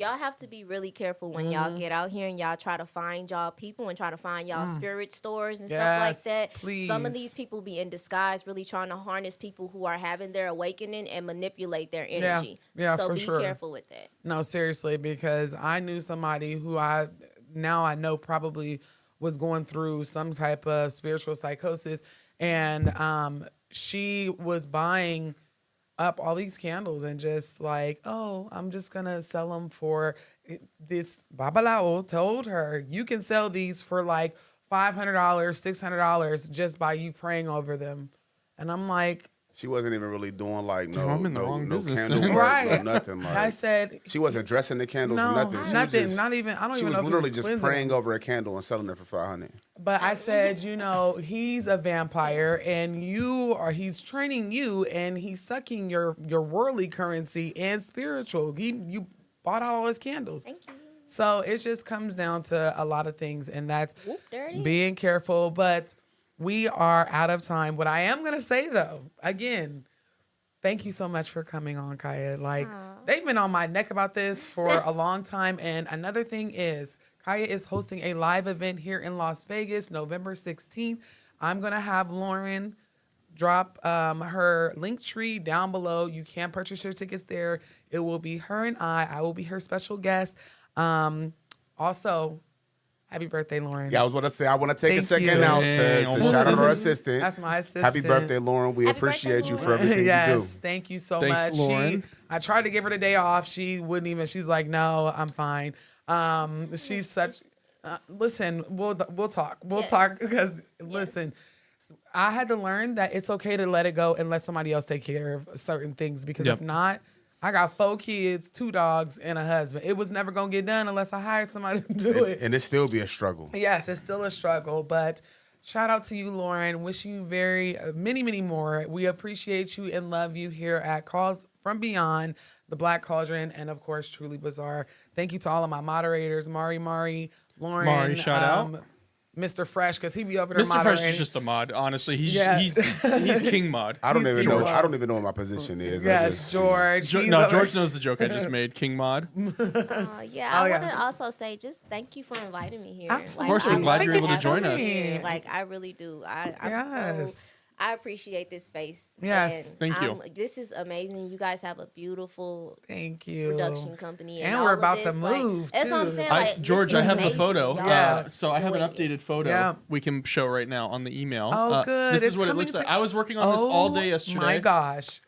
Y'all have to be really careful when y'all get out here and y'all try to find y'all people and try to find y'all spirit stores and stuff like Yes, that. Some of please. these people be in disguise, really trying to harness people who are having their awakening and manipulate their energy. Yeah, so for be sure. careful with that. No, seriously, because I knew somebody who I know probably was going through some type of spiritual psychosis, and she was buying up all these candles and just like, oh, I'm just gonna sell them for this. Babalao told her you can sell these for like $500, $600 just by you praying over them, and I'm like, She wasn't even really doing like I'm in the wrong no business. candle work, Right. no nothing. Like I said, she wasn't dressing the candles no, or nothing. She was nothing, just- not even. I don't She even was know if he literally just cleansing praying them. over a candle and selling it for $500. But I said, he's a vampire, and he's training you, and he's sucking your worldly currency and spiritual. You bought all his candles. Thank you. So it just comes down to a lot of things, and that's Whoop, there it is. being careful. But we are out of time. What I am gonna say though, again, thank you so much for coming on, Kaya. Like, they've been on my neck about this for a long time. And another thing is, Kaya is hosting a live event here in Las Vegas, November 16th. I'm going to have Lauren drop her link tree down below. You can purchase your tickets there. It will be her and I will be her special guest. Also, happy birthday, Lauren. Yeah, I was going to say, I want to take a Thank second you. now Dang, to almost shout out did our it. assistant. That's my assistant. Happy birthday, Lauren. We Happy appreciate birthday, you for Lauren. everything Yes, you do. thank you so Thanks, much. Lauren. I tried to give her the day off. She wouldn't even. She's like, no, I'm fine. She's such. Listen, we'll talk. We'll Yes. talk because listen, I had to learn that it's okay to let it go and let somebody else take care of certain things, because Yep. if not, I got 4 kids, 2 dogs, and a husband. It was never gonna get done unless I hired somebody to do it. And it still be a struggle. Yes, it's still a struggle, but shout out to you, Lauren. Wish you many, many more. We appreciate you and love you here at Calls from Beyond, the Black Cauldron, and of course, Truly Bizarre. Thank you to all of my moderators, Mari, Lauren. Mari, shout out. Mr. Fresh, because he be over there Mr. moderating. Fresh is just a mod. Honestly, he's Yeah. he's king mod. I don't He's even know. George. I don't even know what my position is. I Yes, just- George. he's No, over- George knows the joke I just made. King mod. Yeah, Oh, I yeah. want to also say just thank you for inviting me here. Absolutely. Of course, we're I glad love you're able to having join you us. here. Like, I really do. Yes. I appreciate this space. Yes. And Thank you. This is amazing. You guys have a beautiful Thank you. production company. And all we're of about to this, like, move, That's what I'm too. saying. I, Like, this George, is I have the amazing. photo. Y'all Yeah. So I have an doing it. updated photo Yeah. we can show right now on the email. Oh, good. This It's is what it coming looks like. to- I was working on this all day yesterday. Oh my gosh.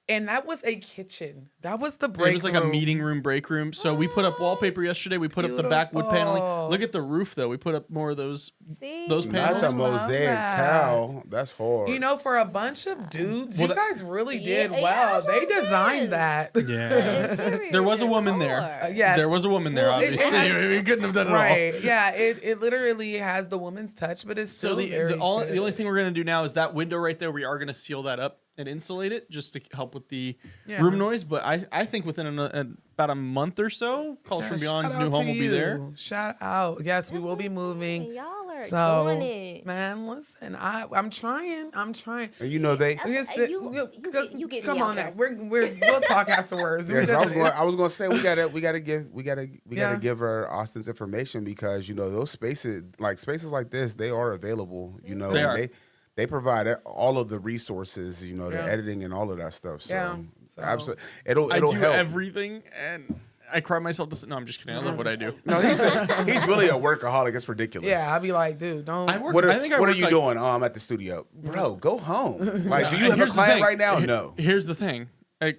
And that was a kitchen. That was the break It was like a room. meeting room, break room. So we put up wallpaper yesterday. We put up the back wood paneling. beautiful. Look at the roof, though. We put up more of those See? those Not panels. the love mosaic that. tile. That's hard. You know, for a bunch of dudes, Well, you guys really Yeah, did yeah, well. that's what They I'm saying. designed that. Yeah. Interior There was a woman there. decor. Yes. There was a woman there, Well, it obviously. had- we couldn't have done it all. Right. Yeah. It literally has the woman's touch, but it's So still very the only good. thing we're gonna do now is that window right there. We are gonna seal that up and insulate it just to help with the Yeah. room noise. But I think within about a month or so, Calls from Beyond's Shout new out home to will be there. you. Shout out. Yes, we That's will be what I'm moving. saying. Y'all are So, doing it. man, listen, I'm trying. and you know they. That's- Yes, you get come me on out now. there. We'll talk afterwards. Yeah, 'cause We just- I was gonna say we gotta Yeah. give her Austin's information, because you know those spaces like this, they are available. You know, They and are. they provide all of the resources. You know, the Yeah. editing and all of that stuff. So, Yeah, so- absolutely, it'll I do help. everything, and I cry myself to sleep. No, I'm just kidding. I love what I do. No, he's really a workaholic. It's ridiculous. Yeah, I'd be like, dude, don't. I work. What I think I what are work you like, doing? At the studio, bro. Go home. Like, do you have a Here's the client thing. right now? No. Here's the thing.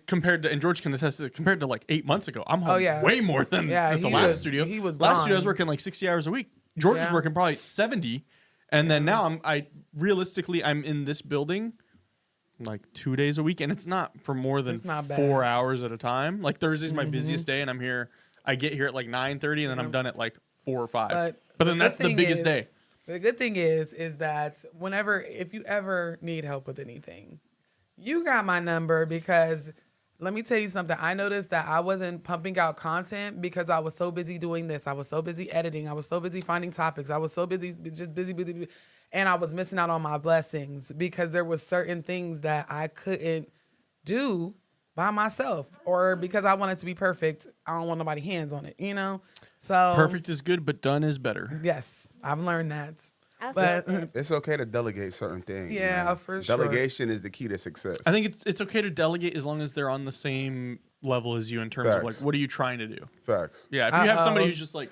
Compared to, and George can attest to, compared to like 8 months ago, I'm home yeah. way more than at the he last was- studio. he was last studio I was gone. working like 60 hours a week. George was Yeah. working probably 70, and then now I'm in this building like 2 days a week, and it's not for more than It's not bad. 4 hours at a time. Like Thursday's my busiest day, and I'm here. I get here at like 9:30, and then I'm done at like 4 or 5. But then good that's the thing biggest is- day. The good thing is that if you ever need help with anything, you got my number, because let me tell you something. I noticed that I wasn't pumping out content because I was so busy doing this. I was so busy editing. I was so busy finding topics. I was so busy, just busy. And I was missing out on my blessings because there was certain things that I couldn't do by myself, or because I wanted to be perfect. I don't want nobody hands on it, you know? So Perfect is good, but done is better. yes, I've learned that. I But feel that. It's okay to delegate certain things. Yeah, man. for sure. Delegation is the key to success. I think it's okay to delegate as long as they're on the same level as you in terms of like, Facts. what are you trying to do? Facts. Yeah, if you have somebody Uh-oh. who's just like,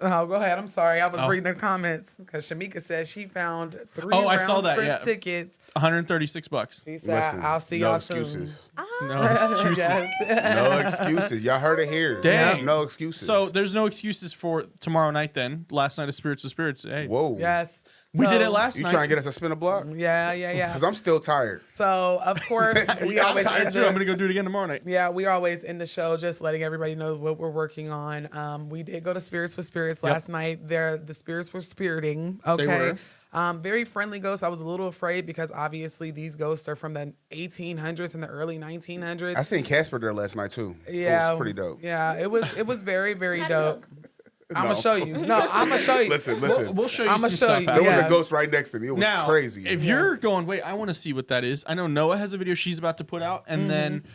Oh, go ahead. I'm sorry. I was Oh. reading the comments because Shamika said she found 3 Oh, I saw that, round-trip yeah. tickets. $136. She said, Listen, I'll see no y'all excuses. No excuses. Yes. No excuses. Y'all heard it here. Dang. There's no excuses. So there's no excuses for tomorrow night then. Last night of Spirits to Spirits. Hey, whoa. Yes. we did it So- last You night. trying to get us a spin a block? Yeah. Because I'm still tired. So, of course, we Yeah, I'm always tired end too. I'm the, going to go do it again tomorrow night. yeah, we always end the show just letting everybody know what we're working on. We did go to Spirits with Spirits Yep. last night. The spirits were spiriting. Okay. were. Very friendly ghosts. I was a little afraid because obviously these ghosts are from the 1800s and the early 1900s. I seen Casper there last night too. Yeah, It was pretty dope. Yeah, it was very, very How'd it dope. I'm No. gonna show you. No, I'm gonna show you. Listen. We'll show you I'ma some show stuff you. There after. was Yeah. a ghost right next to me. It was Now, crazy. if you're going, wait, I want to see what that is. I know Noah has a video she's about to put out, and then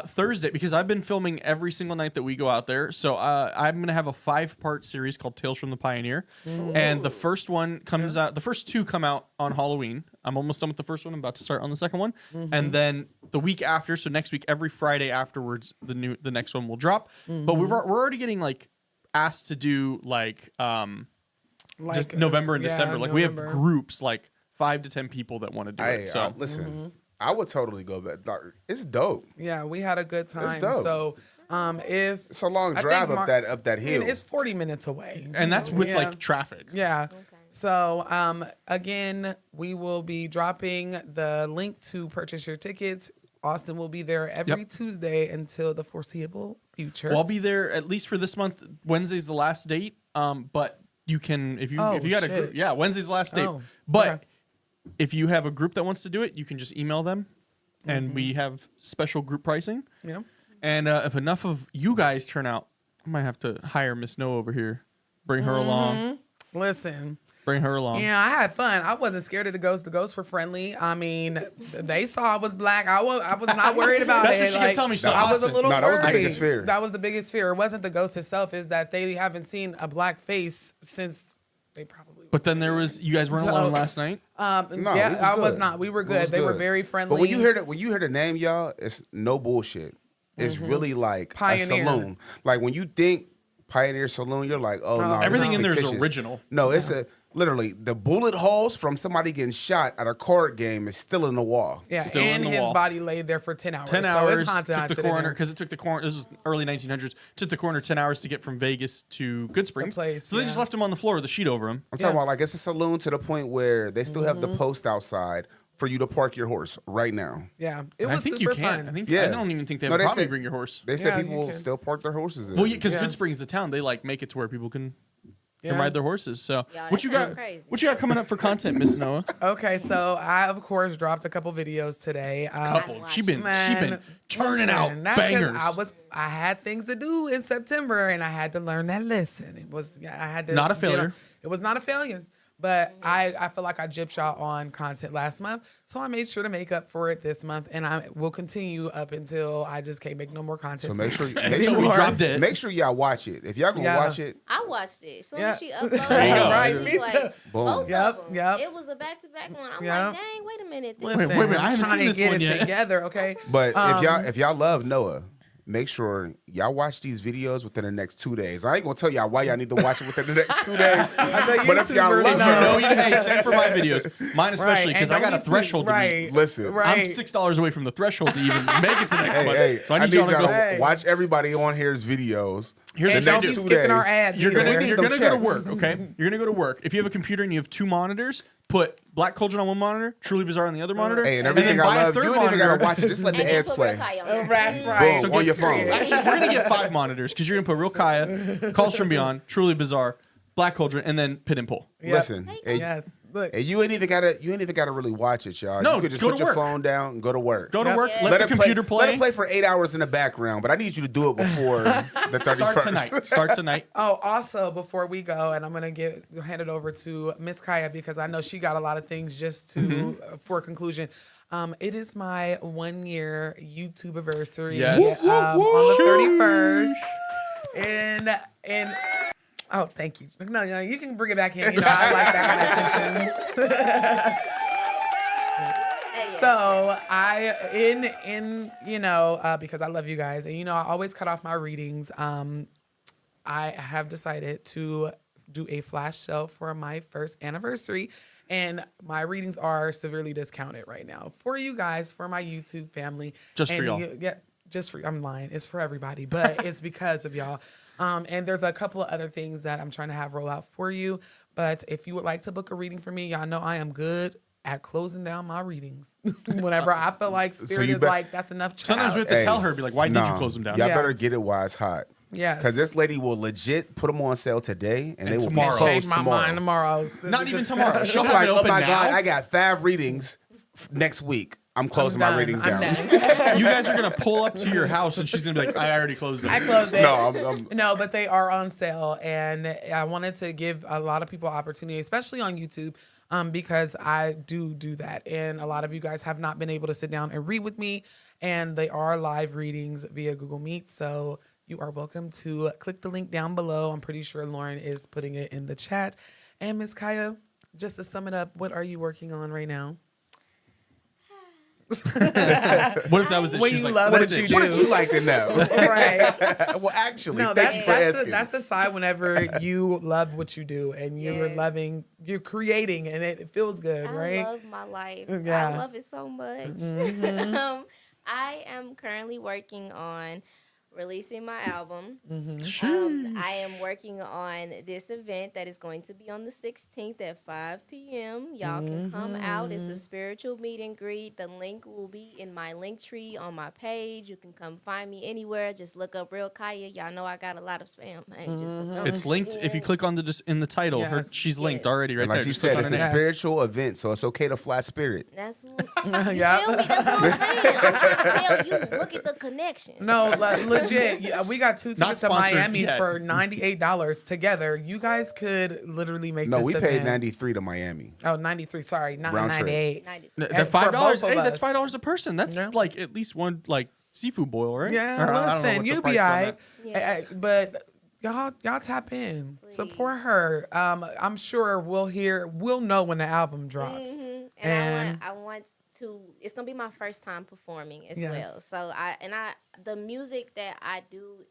Thursday, because I've been filming every single night that we go out there. So I'm gonna have a 5-part series called Tales from the Pioneer, and the first one comes out. The first 2 come out on Halloween. I'm almost done with the first one. I'm about to start on the second one, and then the week after, so next week, every Friday afterwards, the next one will drop. But we're already getting like asked to do like just November and yeah, December. Like we have November. groups like 5 to 10 people that want to do it. So listen, I would totally go back. It's dope. Yeah, we had a good time. dope. So, if It's a long I drive think up that hill. it's 40 minutes away, and that's with Yeah. like traffic. Yeah. So, again, we will be dropping the link to purchase your tickets. Austin will be there every Yep. Tuesday until the foreseeable future. Well, I'll be there at least for this month. Wednesday's the last date. But you can if you got a shit. group. Yeah, Wednesday's the last date. Oh, But okay. if you have a group that wants to do it, you can just email them, and we have special group pricing. Yeah. And if enough of you guys turn out, I might have to hire Miss Noah over here, bring her along, Listen. bring her along. Yeah, I had fun. I wasn't scared of the ghosts. The ghosts were friendly. I mean, they saw I was black. I was not worried about That's it. what she kept telling me. So I was a Austin- little No, that was the worried. biggest fear. That was the biggest fear. It wasn't the ghost itself. Is that they haven't seen a black face since they probably. But then there was you guys weren't So- alone last night. No, yeah, we was I was good. not. We were We good. was They were good. very friendly. But when you hear the name, y'all, it's no bullshit. It's really like Pioneer. a saloon. Like when you think Pioneer Saloon, you're like, oh no, Everything this in there is fictitious. original. No, it's literally the bullet holes from somebody getting shot at a card game is still in the wall. yeah, still in and the his wall. body laid there for 10 hours. 10 So hours it's haunted, took the haunted in coroner there. because it took the coroner. This was early 1900s. Took the coroner 10 hours to get from Vegas to Good Springs. place, So they just yeah. left him on the floor with a sheet over him. I'm talking about like it's a saloon to the point where they still have the Mm-hmm. post outside for you to park your horse right now. Yeah, it I was think super you can. fun. I think Yeah. I don't even think they have No, a they problem said- bring your horse. They said Yeah, you people can. still park their horses in. Well, yeah, because Yeah. Good Springs, the town, they like make it to where people can Yeah. ride their horses. So Yo, what that you got? sounds crazy. What you got coming up for content, Miss Noah? Okay, so I of course dropped a couple videos today. Couple. She been Man, churning listen, out that's 'cause bangers. I had things to do in September and I had to learn that lesson. I had to Not a get failure. It was not a failure. But I feel like I gypped y'all on content last month. So I made sure to make up for it this month. And I will continue up until I just can't make no more content. So make sure Until we drop dead. make sure y'all watch it. If y'all gonna Yeah. watch it, I watched it. As soon Yeah. as she uploaded There you it, go. Right, it was me like, too. Boom. both Yep, of them. yep. It was a back-to-back one. I'm Yep. like, dang, wait a minute. This Listen, Wait a minute, I I'm haven't trying seen to this get one it yet. together, okay? but if y'all love Noah, make sure y'all watch these videos within the next 2 days. I ain't gonna tell y'all why y'all need to watch it within the next 2 days. But if y'all really love know. her, Hey, same for my videos. Mine especially, because I got a threshold to meet. Right. listen. Right. I'm $6 away from the threshold to even make it to next month. Hey, So I I need need y'all to y'all go. to Hey. watch everybody on here's videos. Here's And the don't thing, be dude. skipping our 2 days. ads. You're gonna, either. you're them gonna go to checks. work, okay? You're gonna go to work. If you have a computer and you have 2 monitors, put Black Cauldron on one monitor, Truly Bizarre on the other monitor. Hey, and then everything buy I a love, third you ain't even monitor. gotta watch it. Just let And the then ads put play. Real Kai on Oh, there. that's Boom, right. So on your get- phone. Actually, we're gonna get 5 monitors because you're gonna put Real Kaya, Calls from Beyond, Truly Bizarre, Black Cauldron, and then Pit and Pull. Yep. Listen, and, Yes. Look. and you ain't even gotta really watch it, y'all. No, you could just go put to your work. phone down and go to work. Go to Yep. work, Yeah. let the computer Let it play for 8 hours in the background, but I need you to do it before the 31st. Start tonight. Start tonight. Oh, also before we go, and I'm gonna hand it over to Miss Kaya because I know she got a lot of things just to for conclusion. It is my 1 year YouTube anniversary Yes. on the 31st, and oh, thank you. No, you can bring it back in. You know, I like that kind of attention. So because I love you guys, and I always cut off my readings. I have decided to do a flash sale for my first anniversary, and my readings are severely discounted right now for you guys, for my YouTube family. Just for And y'all. Yeah, just for I'm lying. It's for everybody, but it's because of y'all. And there's a couple of other things that I'm trying to have roll out for you. But if you would like to book a reading for me, y'all know I am good at closing down my readings. Whenever I feel like Spirit you is bet- like, that's enough. Sometimes we have to tell her, be like, why did you close them down? Y'all Yeah. better get it while it's hot. Yes. Because this lady will legit put them on sale today, and they will tomorrow. be closed change my tomorrow. mind tomorrow. Not even tomorrow. She'll I'm have like, it oh open my now. God, I got 5 readings next week. I'm closing my done. readings I'm down. done. You guys are gonna pull up to your house and she's gonna be like, I already closed them. I closed it. No, No, but they are on sale, and I wanted to give a lot of people opportunity, especially on YouTube, because I do that, and a lot of you guys have not been able to sit down and read with me, and they are live readings via Google Meet, so you are welcome to click the link down below. I'm pretty sure Lauren is putting it in the chat. And Miss Kaya, just to sum it up, what are you working on right now? What if that was it? When She's you like, love what what is you it? do. what you like to know? Right. Well, actually, No, thank you for asking. that's the side whenever you love what you do and you're Yes. you're creating, and it feels good, I right? love my life. Yeah. I love it so much. I am currently working on releasing my album. I am working on this event that is going to be on the 16th at 5 p.m. Y'all can come out. It's a spiritual meet and greet. The link will be in my link tree on my page. You can come find me anywhere. Just look up Real Kaya. Y'all know I got a lot of spam. Hey, just look up. It's linked. If you click on in the title, Yes. she's linked Yes. already right And like there. she Just click said, on it's her a name. spiritual event, so it's okay to fly spirit. That's what, you Yeah. feel me? That's what I'm saying. I'm trying to tell you. Look at the connection. No, legit. Yeah, we got 2 Not tickets to sponsored Miami yet. for $98 together. You guys could literally make No, this we paid event. 93 to Miami. Oh, 93. Sorry, not Round trip. 98. 90. That And for $5. both of Hey, that's us. $5 a person. That's Yeah. like at least one seafood boil, right? Yeah, Or, I don't know listen, what the you'll price be on all that- right. Yes. But y'all tap in, Please. support her. I'm sure we'll know when the album drops. And And- I want to. It's gonna be my first time performing as Yes. well. So the music that I do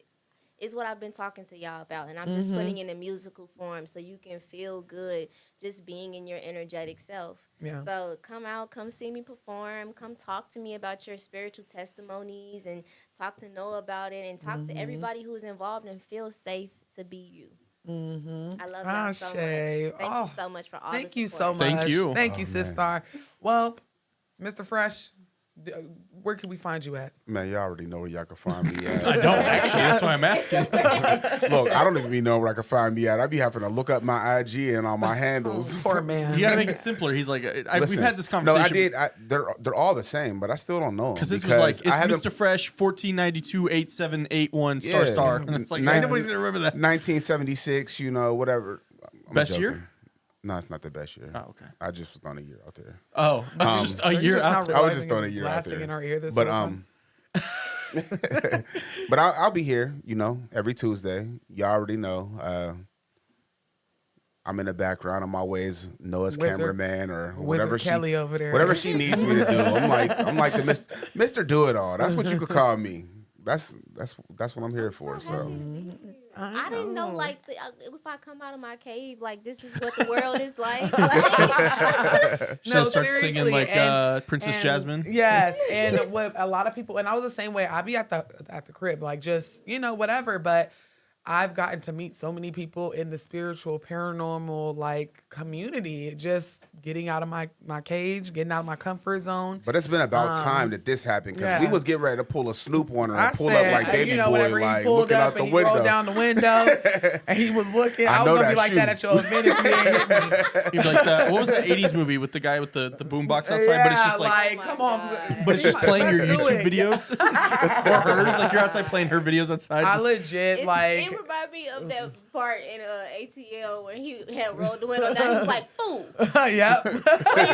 is what I've been talking to y'all about, and I'm just putting it in musical form so you can feel good just being in your energetic self. Yeah. So come out, come see me perform, come talk to me about your spiritual testimonies, and talk to Noah about it, and talk to everybody who's involved, and feel safe to be you. I love y'all so much. Ashe. Thank Oh, you so much for all Thank the you so support. much. Thank you. Thank you, Oh, Sis man. Star. Well, Mr. Fresh, where can we find you at? Man, y'all already know where y'all can find me at. I don't actually. That's why I'm asking. Look, I don't even be know where I can find me at. I be having to look up my IG and all my handles. Poor man. You gotta make it simpler. He's like, we've Listen, had this No, conversation. I did. They're all the same, but I still don't know. Because this was like, it's I haven't- Mr. Fresh 14928781 Yeah. star. And it's like, Nice. nobody's gonna remember that. 1976, whatever. I'm Best joking. year? No, it's not the best year. Oh, okay. I just was on a year out there. Oh, just a Are you year just not out there. I was realizing just it throwing a was year out blasting there. in our ear this But whole time? but I'll be here, every Tuesday. Y'all already know. I'm in the background on my way as Noah's Wizard- cameraman or Wizard whatever Kelly over there. whatever she needs me to do. I'm like the Mr. Do It All. That's what you could call me. that's what I'm here for. So I didn't know like if I come out of my cave, like this is what the world is like. Like She just starts singing seriously, like Princess and- Jasmine. Yes, and with a lot of people, and I was the same way. I'd be at the crib, like just whatever. But I've gotten to meet so many people in the spiritual, paranormal like community. Just getting out of my cage, getting out of my comfort zone. but it's been about time that this happened because we yeah. was getting ready to pull a Snoop on her I and pull said, up like Baby Boy, whenever he like pulled looking up out the and he rolled window. down the window, and he was looking. I was know gonna be that's like you. that at your event if you didn't hit me. You'd be like that. What was that 80s movie with the guy with the boombox outside? But it's just like, Oh my come on. God. but it's just playing your Let's do YouTube it. videos or hers. Like you're outside playing her videos outside. I just- legit it reminded me of that part in ATL when he had rolled the window down. He was like, "Fool, yep. where you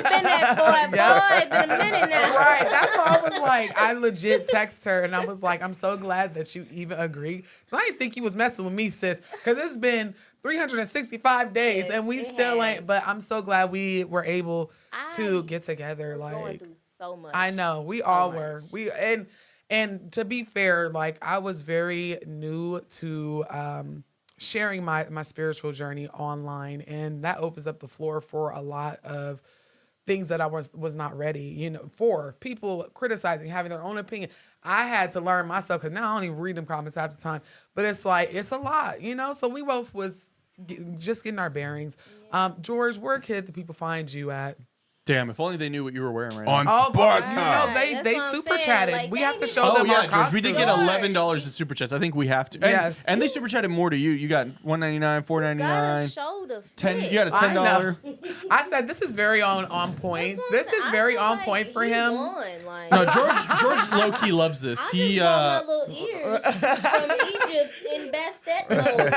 been at, boy? Boy, it's been a minute now." Right. That's why I was like, I legit text her and I was like, I'm so glad that you even agreed. So I didn't think you was messing with me, sis. Because it's been 365 days Yes, and we it still has. ain't. But I'm so glad we were able to I get together. was going Like, through so much. I know we So all much. were. And to be fair, like I was very new to sharing my spiritual journey online, and that opens up the floor for a lot of things that I was not ready, for people criticizing, having their own opinion. I had to learn myself because now I don't even read them comments half the time. But it's like it's a lot, So we both was just getting our bearings. George, where could the people find you at? Damn, if only they knew what you were wearing right On now. Spot you Time. know, they That's they what I'm super saying. chatted. Like, We they have to need show to- Oh them yeah, our George, we did get costumes. $11 in super chats. I think we have to. And, Yes. and they super chatted more to you. You got $1.99, Gotta $4.99, show the 10. fit. You got a I know. $10. I said this is very on point. That's what I'm This saying. is I very feel on like point for he him. won, like, No, George low key loves this. I He just bought my little ears from Egypt in Bastet mode.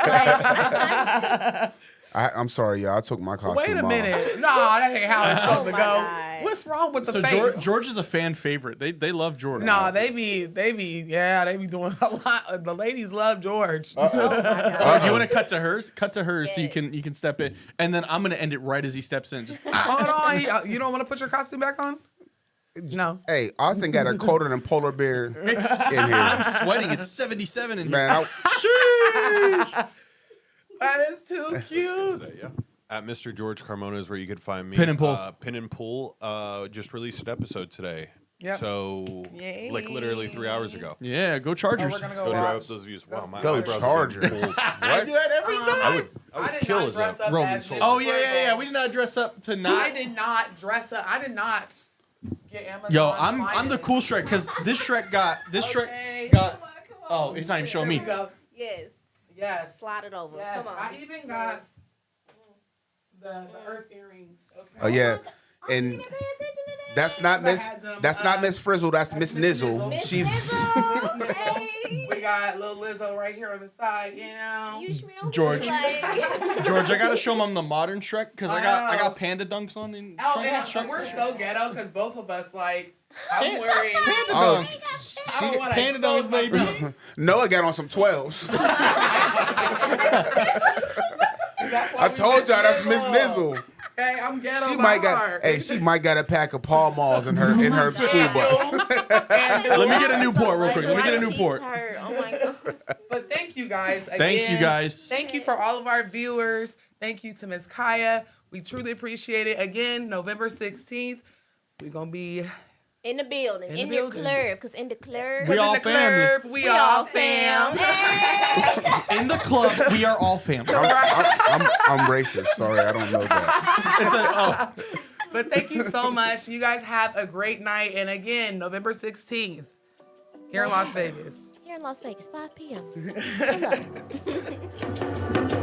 Like, I'm sorry, y'all. I took my costume Wait a off. minute. No, that ain't how it's supposed to my go. God. What's wrong with the so face? George is a fan favorite. They love George. No, they be doing a lot. The ladies love George. oh my Oh, God. you want to cut to hers? Cut to hers so you Yes. can step in, and then I'm gonna end it right as he steps in. Just Hold on, you don't want to put your costume back on? No. Hey, Austin got a colder than polar bear in here. sweating. It's 77 in here. Man, That is too cute. Today, yeah. At Mr. George Carmona is where you could find me. Pin and Pull. Pin and Pull just released an episode today. Yep. So, Yay. like literally 3 hours ago. Yeah, go Chargers. We're gonna go Go drive watch. up those views. Wow, my go eyebrows have been Chargers. pulled. What? every I would I did kill not his dress up Roman as soldier. Oh yeah. We did not dress up to I not. did not dress up. I did not get Amazon. Yo, I'm the client. cool Shrek because this Shrek got Okay. got. Come on. Oh, it's not even showing There me. we go. Yes. Yes. Slide it over. Yes. Come on. I even got Yes. the earth earrings. Okay. Oh yeah, Oh, you and didn't pay attention to that? that's not I Miss. had them, That's not Miss Frizzle. That's that's Miss Miss Nizzle. Nizzle. Miss She's Nizzle. Hey. We got little Lizzo right here on the side, You smell George. good, like. George, I gotta show mom the modern Shrek because I got Oh. panda dunks on in Oh, Shrek. and we're so ghetto because both of us like I'm wearing. oh, I don't she, want to Panda expose dogs, baby. myself. Noah got on some 12s. That's why I we told Miss y'all that's Miss Nizzle. Nizzle. Hey, I'm ghetto. She by might got. heart. Hey, she might got a pack of Pall Malls in her school bus. Let me get a Newport real quick. Let me get a My Newport. cheeks hurt. Oh my God. But thank you guys. Again. Thank you guys. Thank you for all of our viewers. Thank you to Miss Kaya. We truly appreciate it. Again, November 16th, we're gonna be In the building. In In, the your building. club. Because in the club. We in all the family. club. We all fam. Hey. In the club, we are all family. I'm racist. Sorry, I don't know that. It's a, But thank you so much. You guys have a great night. And again, November 16th, here in Las Vegas. Here in Las Vegas, 5 p.m. Hello.